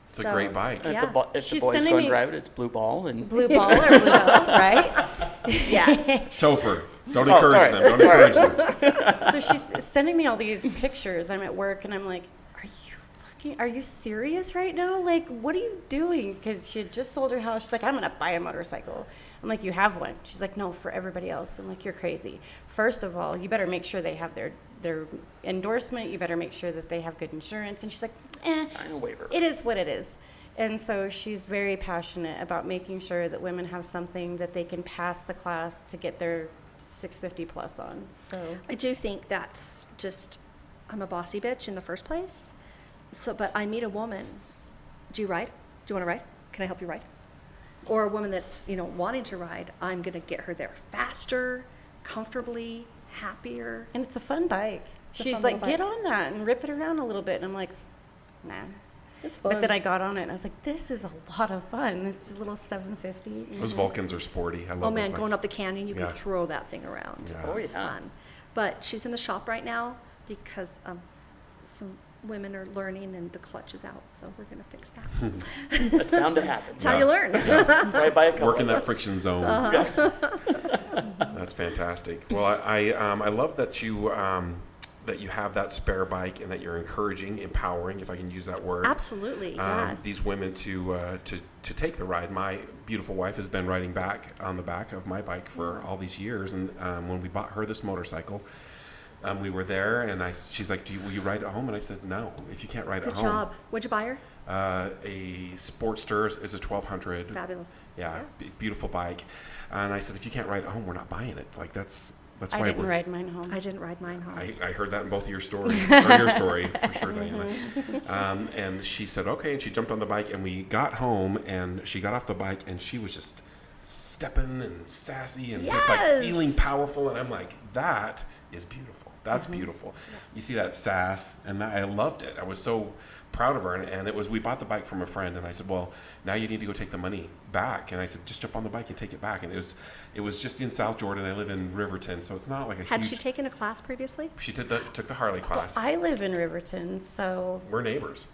Speaker 2: It's a great bike.
Speaker 6: And
Speaker 4: Yeah.
Speaker 6: if the
Speaker 5: She's
Speaker 6: boys
Speaker 5: sending
Speaker 6: go and
Speaker 5: me-
Speaker 6: drive it, it's Blue Ball. And
Speaker 5: Blue ball or blue bell, right?
Speaker 4: Yes.
Speaker 2: Topher. Don't
Speaker 6: Oh,
Speaker 2: encourage
Speaker 6: sorry.
Speaker 2: them. Don't encourage them.
Speaker 5: So she's sending me all these pictures. I'm at work, and I'm like, are you serious right now? Like, what are you doing? Because she had just sold her house. She's like, I'm going to buy a motorcycle. I'm like, you have one? She's like, no, for everybody else. I'm like, you're crazy. First of all, you better make sure they have their endorsement. You better make sure that they have good insurance. And she's like,
Speaker 6: sign a waiver.
Speaker 5: it is what it is. And so she's very passionate about making sure that women have something that they can pass the class to get their 650 plus on. So
Speaker 4: I do think that's just, I'm a bossy bitch in the first place. So, but I meet a woman. Do you ride? Do you want to ride? Can I help you ride? Or a woman that's, wanting to ride. I'm going to get her there faster, comfortably, happier.
Speaker 5: and it's a fun bike.
Speaker 4: It's a
Speaker 5: She's
Speaker 4: fun
Speaker 5: like,
Speaker 4: little
Speaker 5: get
Speaker 4: bike.
Speaker 5: on that and rip it around a little bit. And I'm like, nah.
Speaker 4: It's fun.
Speaker 5: But then I got on it and I was like, this is a lot of fun. This is a little 750.
Speaker 2: Those Vulcans are sporty. I love
Speaker 4: Oh man,
Speaker 2: those
Speaker 4: going
Speaker 2: bikes.
Speaker 4: up the canyon, you
Speaker 2: Yeah.
Speaker 4: can throw that thing around.
Speaker 2: Yeah.
Speaker 6: Oh,
Speaker 4: It's
Speaker 6: yeah.
Speaker 4: fun. But she's in the shop right now because some women are learning and the clutch is out. So we're going to fix that.
Speaker 6: That's bound to happen.
Speaker 4: That's how you learn.
Speaker 6: Right by a couple
Speaker 2: Working
Speaker 6: of
Speaker 2: that
Speaker 6: us.
Speaker 2: friction zone. That's fantastic. Well, I love that you have that spare bike and that you're encouraging, empowering, if I can use that word.
Speaker 4: Absolutely, yes.
Speaker 2: These women to take the ride. My beautiful wife has been riding back on the back of my bike for all these years, and when we bought her this motorcycle, we were there, and she's like, will you ride at home? And I said, no. If you can't ride
Speaker 4: Good
Speaker 2: at home,
Speaker 4: job. What'd you buy her?
Speaker 2: a Sportster is a 1200.
Speaker 4: Fabulous.
Speaker 2: Yeah, beautiful bike. And I said, if you can't ride at home, we're not buying it. Like that's
Speaker 5: I
Speaker 2: why
Speaker 5: didn't ride mine home.
Speaker 4: I didn't ride mine home.
Speaker 2: I heard that in both of your stories, or your story for sure, Diana. And she said, okay, and she jumped on the bike, and we got home, and she got off the bike, and she was just stepping and sassy and just like
Speaker 4: Yes.
Speaker 2: feeling powerful, and I'm like, that is beautiful. That's beautiful. You see that sass, and I loved it. I was so proud of her, and we bought the bike from a friend, and I said, well, now you need to go take the money back. And I said, just jump on the bike and take it back. And it was just in South Jordan. I live in Riverton, so it's not like a
Speaker 4: Had
Speaker 2: huge.
Speaker 4: she taken a class previously?
Speaker 2: She took the Harley class.
Speaker 5: I live in Riverton, so
Speaker 2: We're neighbors.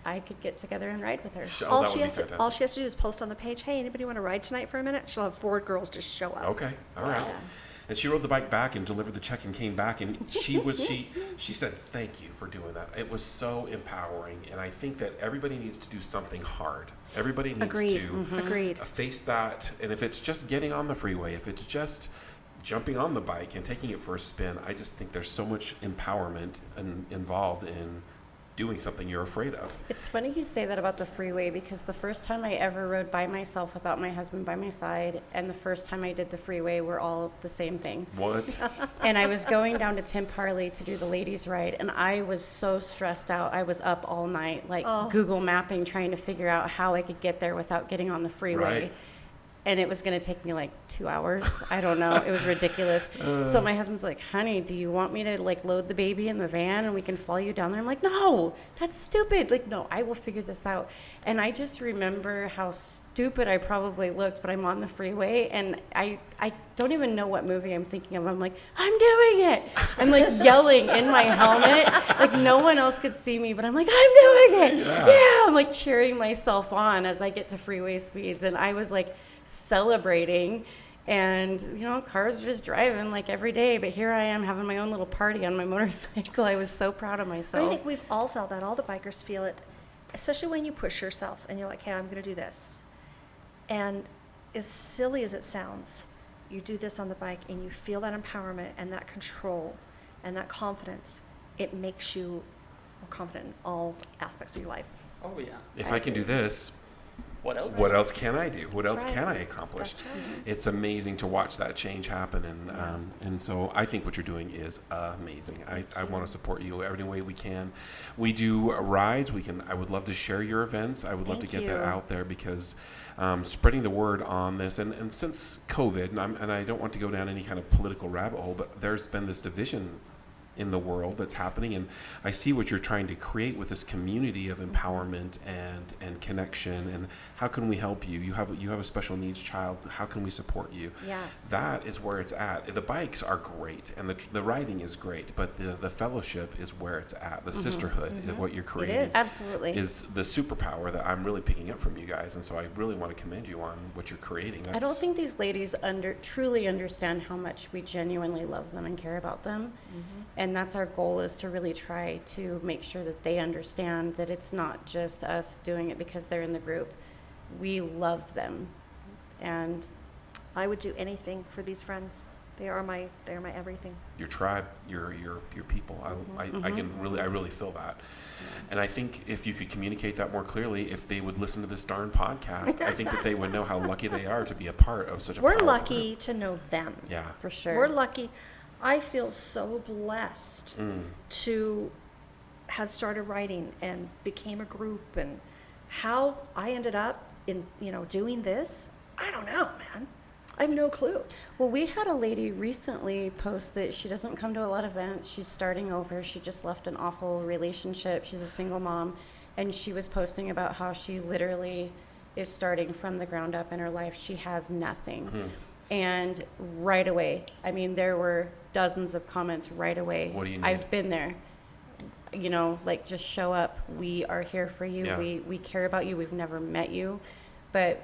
Speaker 5: I could get together and ride with her.
Speaker 2: Oh,
Speaker 4: all
Speaker 2: that
Speaker 4: she
Speaker 2: would be
Speaker 4: has to
Speaker 2: fantastic.
Speaker 4: do is post on the page, hey, anybody want to ride tonight for a minute? She'll have 4 girls just show up.
Speaker 2: Okay, all right. And she rode the bike back and delivered the check and came back, and she said, thank you for doing that. It was so empowering, and I think that everybody needs to do something hard. Everybody needs
Speaker 4: Agreed.
Speaker 2: to
Speaker 4: Agreed.
Speaker 2: face that, and if it's just getting on the freeway, if it's just jumping on the bike and taking it for a spin, I just think there's so much empowerment involved in doing something you're afraid of.
Speaker 5: It's funny you say that about the freeway because the first time I ever rode by myself without my husband by my side and the first time I did the freeway were all the same thing.
Speaker 2: What?
Speaker 5: And I was going down to Tim Parley to do the ladies ride and I was so stressed out. I was up all night like Google mapping trying to figure out how I could get there without getting on the freeway.
Speaker 2: Right.
Speaker 5: and it was going to take me like 2 hours. I don't know. It was ridiculous. So my husband's like, honey, do you want me to like load the baby in the van and we can follow you down there? I'm like, no, that's stupid. Like, no, I will figure this out. And I just remember how stupid I probably looked, but I'm on the freeway and I don't even know what movie I'm thinking of. I'm like, I'm doing it. I'm like yelling in my helmet. Like no one else could see me, but I'm like, I'm doing it. Yeah. I'm like cheering myself on as I get to freeway speeds. And I was like, celebrating, and cars are just driving like every day, but here I am having my own little party on my motorcycle. I was so proud of myself.
Speaker 4: I think we've all felt that. All the bikers feel it, especially when you push yourself and you're like, hey, I'm going to do this. And as silly as it sounds, you do this on the bike and you feel that empowerment and that control and that confidence. It makes you more confident in all aspects of your life.
Speaker 6: Oh yeah.
Speaker 2: If I can do this,
Speaker 6: what else?
Speaker 2: What else can I do? What
Speaker 4: That's
Speaker 2: else
Speaker 4: right.
Speaker 2: can I accomplish?
Speaker 4: That's right.
Speaker 2: It's amazing to watch that change happen, and so I think what you're doing is amazing. I want to support you every way we can. We do rides. I would love to share your events. I would love to
Speaker 4: Thank
Speaker 2: get that
Speaker 4: you.
Speaker 2: out there because spreading the word on this, and since COVID, and I don't want to go down any kind of political rabbit hole, but there's been this division in the world that's happening, and I see what you're trying to create with this community of empowerment and connection. And how can we help you? You have a special needs child. How can we support you?
Speaker 4: Yes.
Speaker 2: That is where it's at. The bikes are great, and the riding is great, but the fellowship is where it's at. The sisterhood is what you're creating.
Speaker 4: is.
Speaker 5: Absolutely.
Speaker 2: Is the superpower that I'm really picking up from you guys, and so I really want to commend you on what you're creating.
Speaker 5: I don't think these ladies truly understand how much we genuinely love them and care about them. And that's our goal, is to really try to make sure that they understand that it's not just us doing it because they're in the group. We love them. And
Speaker 4: I would do anything for these friends. They are my everything.
Speaker 2: Your tribe, your people. I really feel that. And I think if you could communicate that more clearly, if they would listen to this darn podcast, I think that they would know how lucky they are to be a part of such a
Speaker 4: We're
Speaker 2: powerful
Speaker 4: lucky
Speaker 2: group.
Speaker 4: to know them.
Speaker 2: Yeah.
Speaker 5: for sure.
Speaker 4: We're lucky. I feel so blessed to have started writing and became a group, and how I ended up in doing this. I don't know, man. I have no clue.
Speaker 5: Well, we had a lady recently post that she doesn't come to a lot of events. She's starting over. She just left an awful relationship. She's a single mom. And she was posting about how she literally is starting from the ground up in her life. She has nothing. And right away, I mean, there were dozens of comments right away.
Speaker 2: What do you need?
Speaker 5: I've been there. Like, just show up. We are here for you.
Speaker 2: Yeah.
Speaker 5: We care about you. We've never met you. But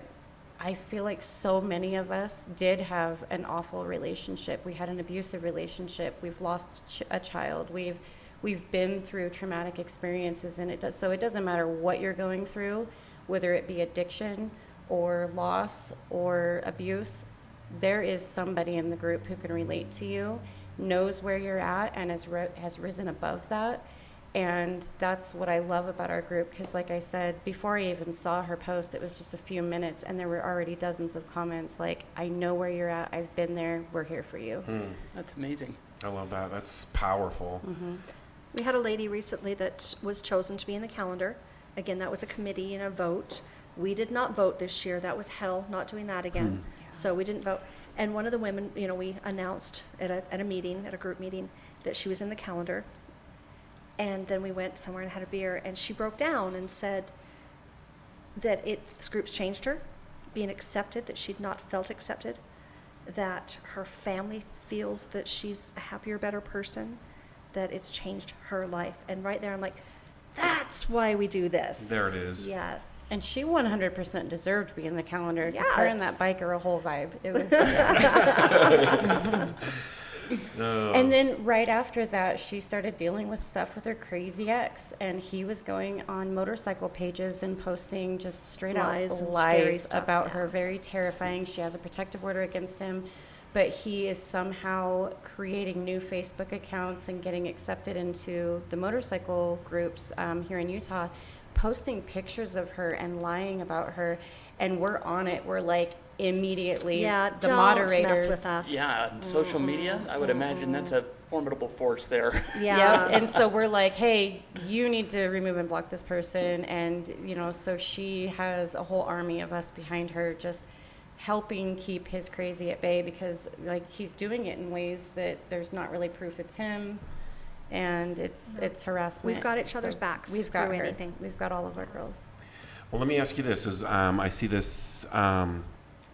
Speaker 5: I feel like so many of us did have an awful relationship. We had an abusive relationship. We've lost a child. We've been through traumatic experiences, and it doesn't matter what you're going through, whether it be addiction or loss or abuse. There is somebody in the group who can relate to you, knows where you're at, and has risen above that. And that's what I love about our group, because like I said, before I even saw her post, it was just a few minutes and there were already dozens of comments like, I know where you're at, I've been there, we're here for you.
Speaker 6: That's amazing.
Speaker 2: I love that. That's powerful.
Speaker 4: We had a lady recently that was chosen to be in the calendar. Again, that was a committee and a vote. We did not vote this year. That was hell, not doing that again. So we didn't vote. And one of the women, we announced at a group meeting, that she was in the calendar. And then we went somewhere and had a beer, and she broke down and said that this group's changed her, being accepted, that she'd not felt accepted, that her family feels that she's a happier, better person, that it's changed her life. And right there, I'm like, that's why we do this.
Speaker 2: There it is.
Speaker 4: Yes.
Speaker 5: And she 100% deserved to be in the calendar, because her and that
Speaker 4: Yes.
Speaker 5: bike are a whole vibe. It was. And then right after that, she started dealing with stuff with her crazy ex, and he was going on motorcycle pages and posting just straight
Speaker 4: Lies
Speaker 5: out
Speaker 4: and scary
Speaker 5: lies
Speaker 4: stuff,
Speaker 5: about
Speaker 4: yeah.
Speaker 5: her, very terrifying. She has a protective order against him, but he is somehow creating new Facebook accounts and getting accepted into the motorcycle groups here in Utah, posting pictures of her and lying about her, and we're on it. We're like, immediately,
Speaker 4: Yeah,
Speaker 5: the
Speaker 4: don't
Speaker 5: moderators
Speaker 4: mess with us.
Speaker 6: Yeah, on social media, I would imagine that's a formidable force there.
Speaker 4: Yeah.
Speaker 5: Yep. And so we're like, hey, you need to remove and block this person. And, so she has a whole army of us behind her, just helping keep his crazy at bay, because like he's doing it in ways that there's not really proof it's him, and it's harassment.
Speaker 4: We've got each other's backs
Speaker 5: We've got
Speaker 4: through
Speaker 5: her.
Speaker 4: anything.
Speaker 5: We've got all of our girls.
Speaker 2: Well, let me ask you this: I see this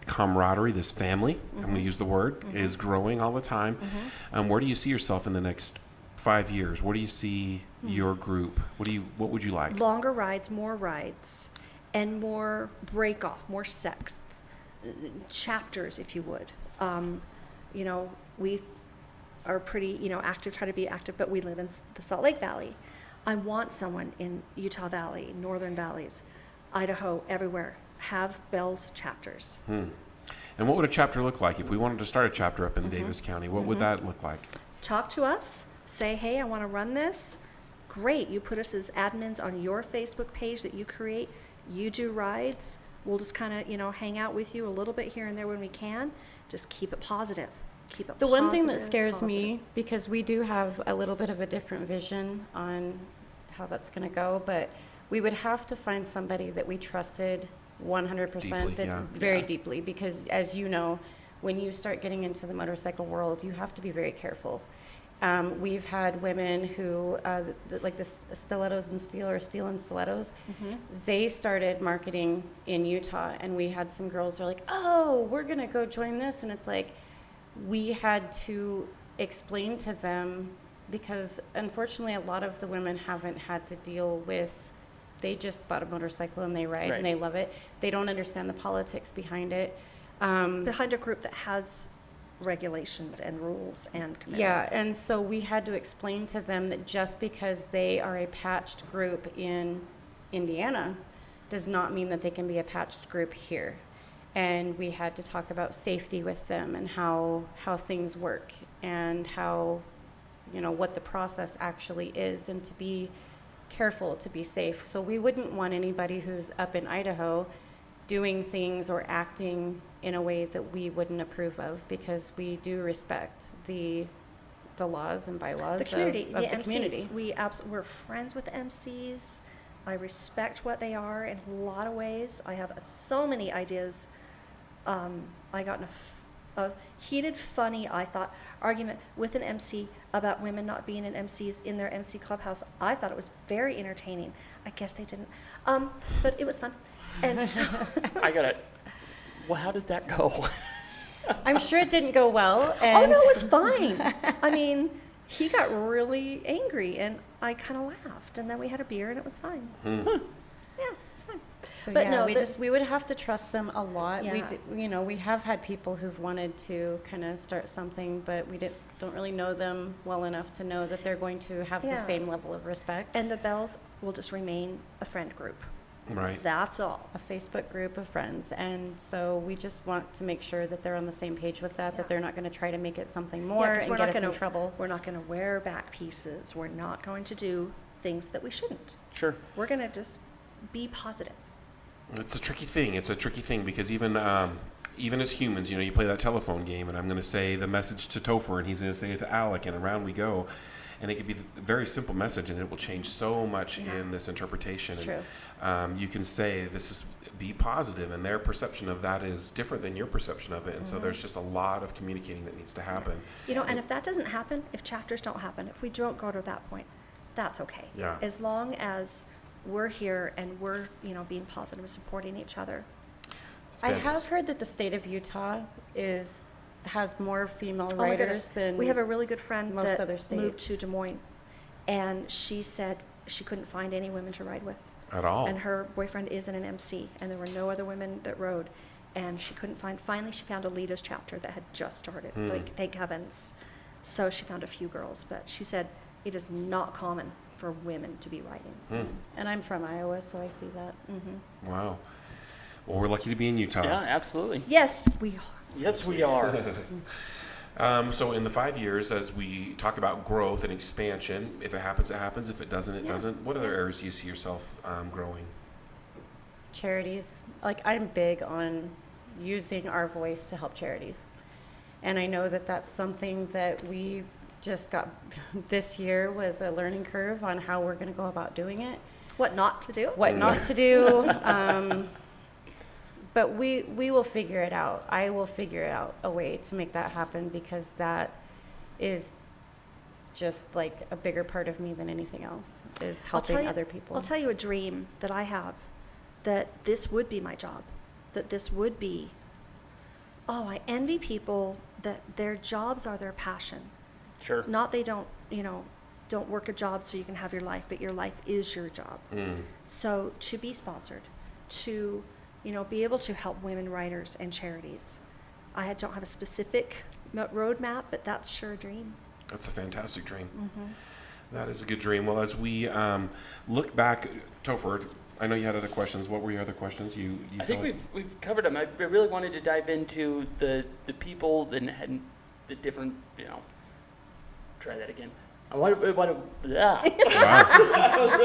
Speaker 2: camaraderie, this family, I'm going to use the word, is growing all the time. Where do you see yourself in the next 5 years? Where do you see your group? What would you like?
Speaker 4: Longer rides, and more break off, more sex, chapters, if you would. We are pretty, active, try to be active, but we live in the Salt Lake Valley. I want someone in Utah Valley, Northern Valleys, Idaho, everywhere, have Bell's chapters.
Speaker 2: And what would a chapter look like? If we wanted to start a chapter up in Davis County, what would that look like?
Speaker 4: Talk to us, say, hey, I want to run this. Great, you put us as admins on your Facebook page that you create. You do rides. We'll just kind of, hang out with you a little bit here and there when we can. Just keep it positive. Keep it
Speaker 5: The one thing that
Speaker 4: positive,
Speaker 5: scares
Speaker 4: positive.
Speaker 5: me, because we do have a little bit of a different vision on how that's going to go, but we would have to find somebody that we trusted 100%,
Speaker 2: Deeply,
Speaker 5: that's
Speaker 2: yeah.
Speaker 5: very deeply, because as you know, when you start getting into the motorcycle world, you have to be very careful. We've had women who, like the stilettos and steel, or steel and stilettos, they started marketing in Utah, and we had some girls that are like, oh, we're going to go join this, and it's like, we had to explain to them, because unfortunately a lot of the women haven't had to deal with, they just bought a motorcycle and they ride and they love it. They don't understand the politics behind it.
Speaker 4: Behind a group that has regulations and rules and commitments.
Speaker 5: Yeah, and so we had to explain to them that just because they are a patched group in Indiana does not mean that they can be a patched group here. And we had to talk about safety with them, and how things work, and how, what the process actually is, and to be careful, to be safe. So we wouldn't want anybody who's up in Idaho doing things or acting in a way that we wouldn't approve of, because we do respect the laws and bylaws
Speaker 4: The community,
Speaker 5: of
Speaker 4: the
Speaker 5: the
Speaker 4: MCs.
Speaker 5: community.
Speaker 4: We're friends with the MCs. I respect what they are in a lot of ways. I have so many ideas. I got in a heated, funny, I thought, argument with an MC about women not being in MCs in their MC clubhouse. I thought it was very entertaining. I guess they didn't. But it was fun. And so
Speaker 6: Well, how did that go?
Speaker 5: I'm sure it didn't go well.
Speaker 4: oh
Speaker 5: And
Speaker 4: no, it was fine. I mean, he got really angry, and I kind of laughed, and then we had a beer, and it was fine. Yeah, it's fine.
Speaker 5: So
Speaker 4: But
Speaker 5: yeah,
Speaker 4: no,
Speaker 5: we would have to trust them a lot.
Speaker 4: Yeah.
Speaker 5: We have had people who've wanted to kind of start something, but we don't really know them well enough to know that they're going to have the
Speaker 4: Yeah.
Speaker 5: same level of respect.
Speaker 4: And the Bells will just remain a friend group.
Speaker 2: Right.
Speaker 4: That's all.
Speaker 5: A Facebook group of friends, and so we just want to make sure that they're on the same page with that.
Speaker 4: Yeah.
Speaker 5: That they're not going to try to make it something more
Speaker 4: 'cause
Speaker 5: and
Speaker 4: we're
Speaker 5: get
Speaker 4: not
Speaker 5: us in
Speaker 4: gonna-
Speaker 5: trouble.
Speaker 4: We're not going to wear back pieces. We're not going to do things that we shouldn't.
Speaker 6: Sure.
Speaker 4: We're going to just be positive.
Speaker 2: It's a tricky thing. Because even as humans, you play that telephone game, and I'm going to say the message to Topher, and he's going to say it to Alec, and around we go. And it could be a very simple message, and it will change so much in this interpretation.
Speaker 5: It's
Speaker 2: and,
Speaker 5: true.
Speaker 2: you can say be positive, and their perception of that is different than your perception of it. And so there's just a lot of communicating that needs to happen.
Speaker 4: And if that doesn't happen, if chapters don't happen, if we don't go to that point, that's okay.
Speaker 2: Yeah.
Speaker 4: As long as we're here and we're, being positive and supporting each other.
Speaker 2: It's
Speaker 5: I have
Speaker 2: fantastic.
Speaker 5: heard that the state of Utah has more female
Speaker 4: Oh my
Speaker 5: riders
Speaker 4: goodness.
Speaker 5: than
Speaker 4: We have a really good friend
Speaker 5: most
Speaker 4: that
Speaker 5: other
Speaker 4: moved
Speaker 5: states.
Speaker 4: to Des Moines, and she said she couldn't find any women to ride with.
Speaker 2: At all.
Speaker 4: And her boyfriend isn't an MC, and there were no other women that rode, and she couldn't find. Finally, she found a Lita's chapter that had just started. Thank heavens. So she found a few girls, but she said it is not common for women to be riding.
Speaker 5: And I'm from Iowa, so I see that.
Speaker 2: Wow. Well, we're lucky to be in Utah.
Speaker 6: Yeah, absolutely.
Speaker 4: Yes, we are.
Speaker 6: Yes, we are.
Speaker 2: So in the 5 years, as we talk about growth and expansion, if it happens, it happens. If it doesn't, it doesn't. What other areas do you see yourself growing?
Speaker 5: Charities. I'm big on using our voice to help charities. And I know that that's something that we just got this year was a learning curve on how we're going to go about doing it.
Speaker 4: What not to do?
Speaker 5: What not to do. But we will figure it out. I will figure out a way to make that happen, because that is just like a bigger part of me than anything else, is helping other people.
Speaker 4: I'll tell you a dream that I have, that this would be my job, that this would be, I envy people that their jobs are their passion.
Speaker 6: Sure.
Speaker 4: Not they don't work a job so you can have your life, but your life is your job. So to be sponsored, to be able to help women writers and charities. I don't have a specific roadmap, but that's sure a dream.
Speaker 2: That's a fantastic dream. That is a good dream. Well, as we look back, Topher, I know you had other questions. What were your other questions?
Speaker 6: I think we've covered them. I really wanted to dive into the people and the different, try that again.
Speaker 2: Wow.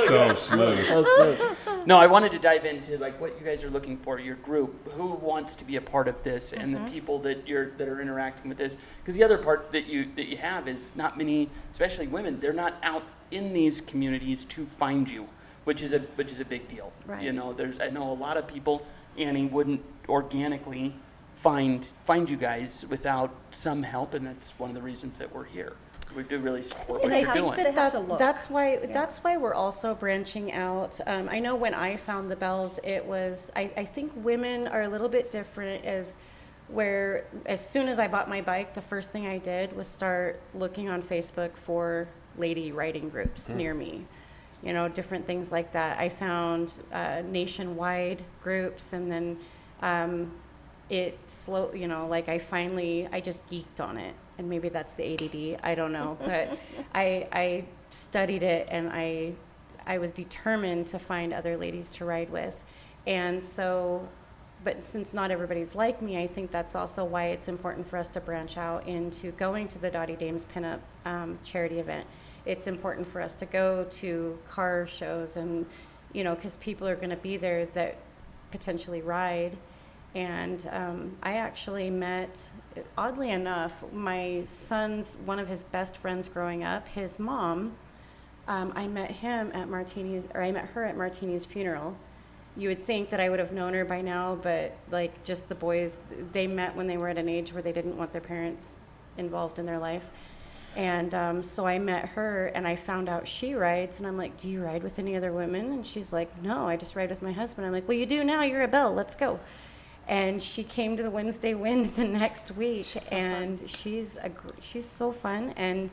Speaker 2: So smooth.
Speaker 6: No, I wanted to dive into like what you guys are looking for, your group, who wants to be a part of this, and the people that are interacting with this. Because the other part that you have is not many, especially women, they're not out in these communities to find you, which is a big deal.
Speaker 4: Right.
Speaker 6: I know a lot of people, Annie, wouldn't organically find you guys without some help, and that's one of the reasons that we're here. We do really support what you're doing.
Speaker 5: That's why we're also branching out. I know when I found the Bells, it was, I think women are a little bit different, as soon as I bought my bike, the first thing I did was start looking on Facebook for lady riding groups near me. Different things like that. I found nationwide groups, and then it slowly, I just geeked on it. And maybe that's the ADD, I don't know. But I studied it, and I was determined to find other ladies to ride with. And so, but since not everybody's like me, I think that's also why it's important for us to branch out into going to the Dottie Dames Pinup charity event. It's important for us to go to car shows, and, because people are going to be there that potentially ride. And I actually met, oddly enough, my son's, one of his best friends growing up, his mom, I met her at Martini's funeral. You would think that I would have known her by now, but just the boys, they met when they were at an age where they didn't want their parents involved in their life. And so I met her, and I found out she rides, and I'm like, do you ride with any other women? And she's like, no, I just ride with my husband. I'm like, well, you do now, you're a Belle, let's go. And she came to the Wednesday Wind the next week, she's so fun. And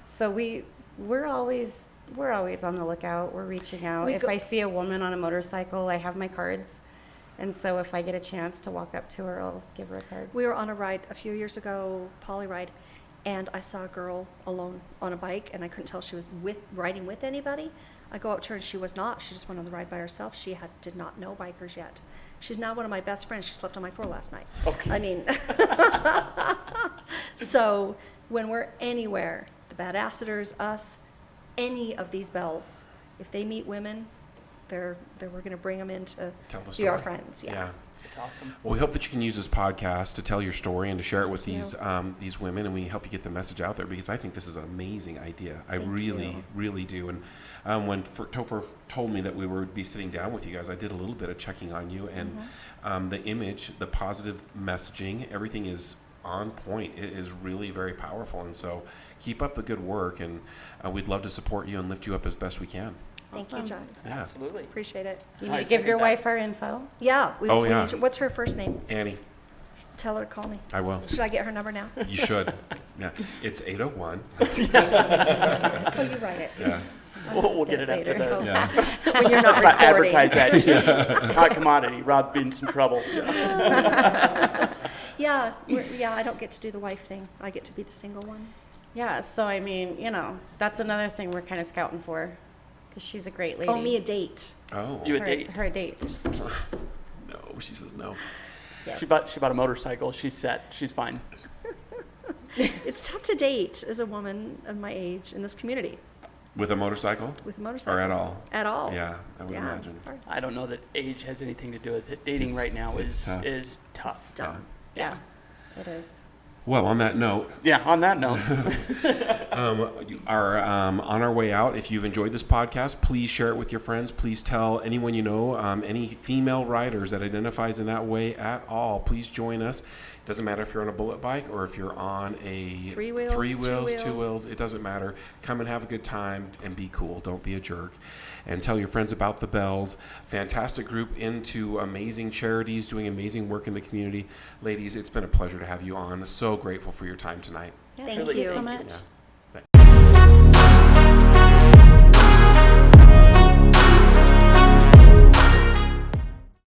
Speaker 5: so we're always on the lookout. We're reaching out. If I see a woman on a motorcycle, I have my cards. And so if I get a chance to walk up to her, I'll give her a card.
Speaker 4: We were on a ride a few years ago, poly ride, and I saw a girl alone on a bike, and I couldn't tell she was riding with anybody. I go up to her, and she was not. She just went on the ride by herself. She did not know bikers yet. She's now one of my best friends. She slept on my floor last night.
Speaker 6: Okay.
Speaker 4: I mean, so when we're anywhere, the Badassadors, us, any of these Bells, if they meet women, we're going to bring them in to be our friends. Yeah.
Speaker 6: It's awesome.
Speaker 2: Well, we hope that you can use this podcast to tell your story and to share it with these women, and we help you get the message out there, because I think this is an amazing idea. I really do. And when Topher told me that we would be sitting down with you guys, I did a little bit of checking on you, and the image, the positive messaging, everything is on point. It is really very powerful, and so keep up the good work, and we'd love to support you and lift you up as best we can.
Speaker 4: Thank you, John.
Speaker 2: Yeah.
Speaker 6: Absolutely.
Speaker 4: Appreciate it.
Speaker 5: You need to give your wife our info.
Speaker 4: Yeah.
Speaker 2: Yeah.
Speaker 4: What's her first name?
Speaker 2: Annie.
Speaker 4: Tell her to call me.
Speaker 2: I will.
Speaker 4: Should I get her number now?
Speaker 2: You should. Yeah. It's 801.
Speaker 4: Oh, you write it.
Speaker 2: Yeah.
Speaker 6: We'll get it
Speaker 4: later.
Speaker 6: after the...
Speaker 2: Yeah.
Speaker 4: When you're not
Speaker 6: Let's not
Speaker 4: recording.
Speaker 6: advertise that. She's a hot commodity. Rob be in some trouble.
Speaker 4: Yeah, I don't get to do the wife thing. I get to be the single one.
Speaker 5: Yeah, so I mean, that's another thing we're kind of scouting for, because she's a great lady.
Speaker 4: Oh, me a date.
Speaker 2: Oh.
Speaker 6: You a date?
Speaker 5: Her a date.
Speaker 2: No, she says no.
Speaker 5: Yes.
Speaker 6: She bought a motorcycle. She's set. She's fine.
Speaker 4: It's tough to date as a woman of my age in this community.
Speaker 2: With a motorcycle?
Speaker 4: With a motorcycle.
Speaker 2: Or at all?
Speaker 4: At all.
Speaker 2: Yeah, I would imagine.
Speaker 4: It's hard.
Speaker 6: I don't know that age has anything to do with it. Dating right now is tough.
Speaker 4: It's dumb.
Speaker 5: Yeah, it is.
Speaker 2: Well, on that note,
Speaker 6: Yeah, on that note.
Speaker 2: on our way out, if you've enjoyed this podcast, please share it with your friends. Please tell anyone you know, any female riders that identifies in that way at all, please join us. It doesn't matter if you're on a bullet bike or if you're on a
Speaker 4: Three wheels,
Speaker 2: two wheels. It doesn't matter. Come and have a good time and be cool. Don't be a jerk. And tell your friends about the Bells. Fantastic group into amazing charities, doing amazing work in the community. Ladies, it's been a pleasure to have you on. So grateful for your time tonight.
Speaker 4: Thank
Speaker 6: Truly.
Speaker 4: you
Speaker 5: so
Speaker 6: Thank you.
Speaker 5: much.
Speaker 2: Yeah.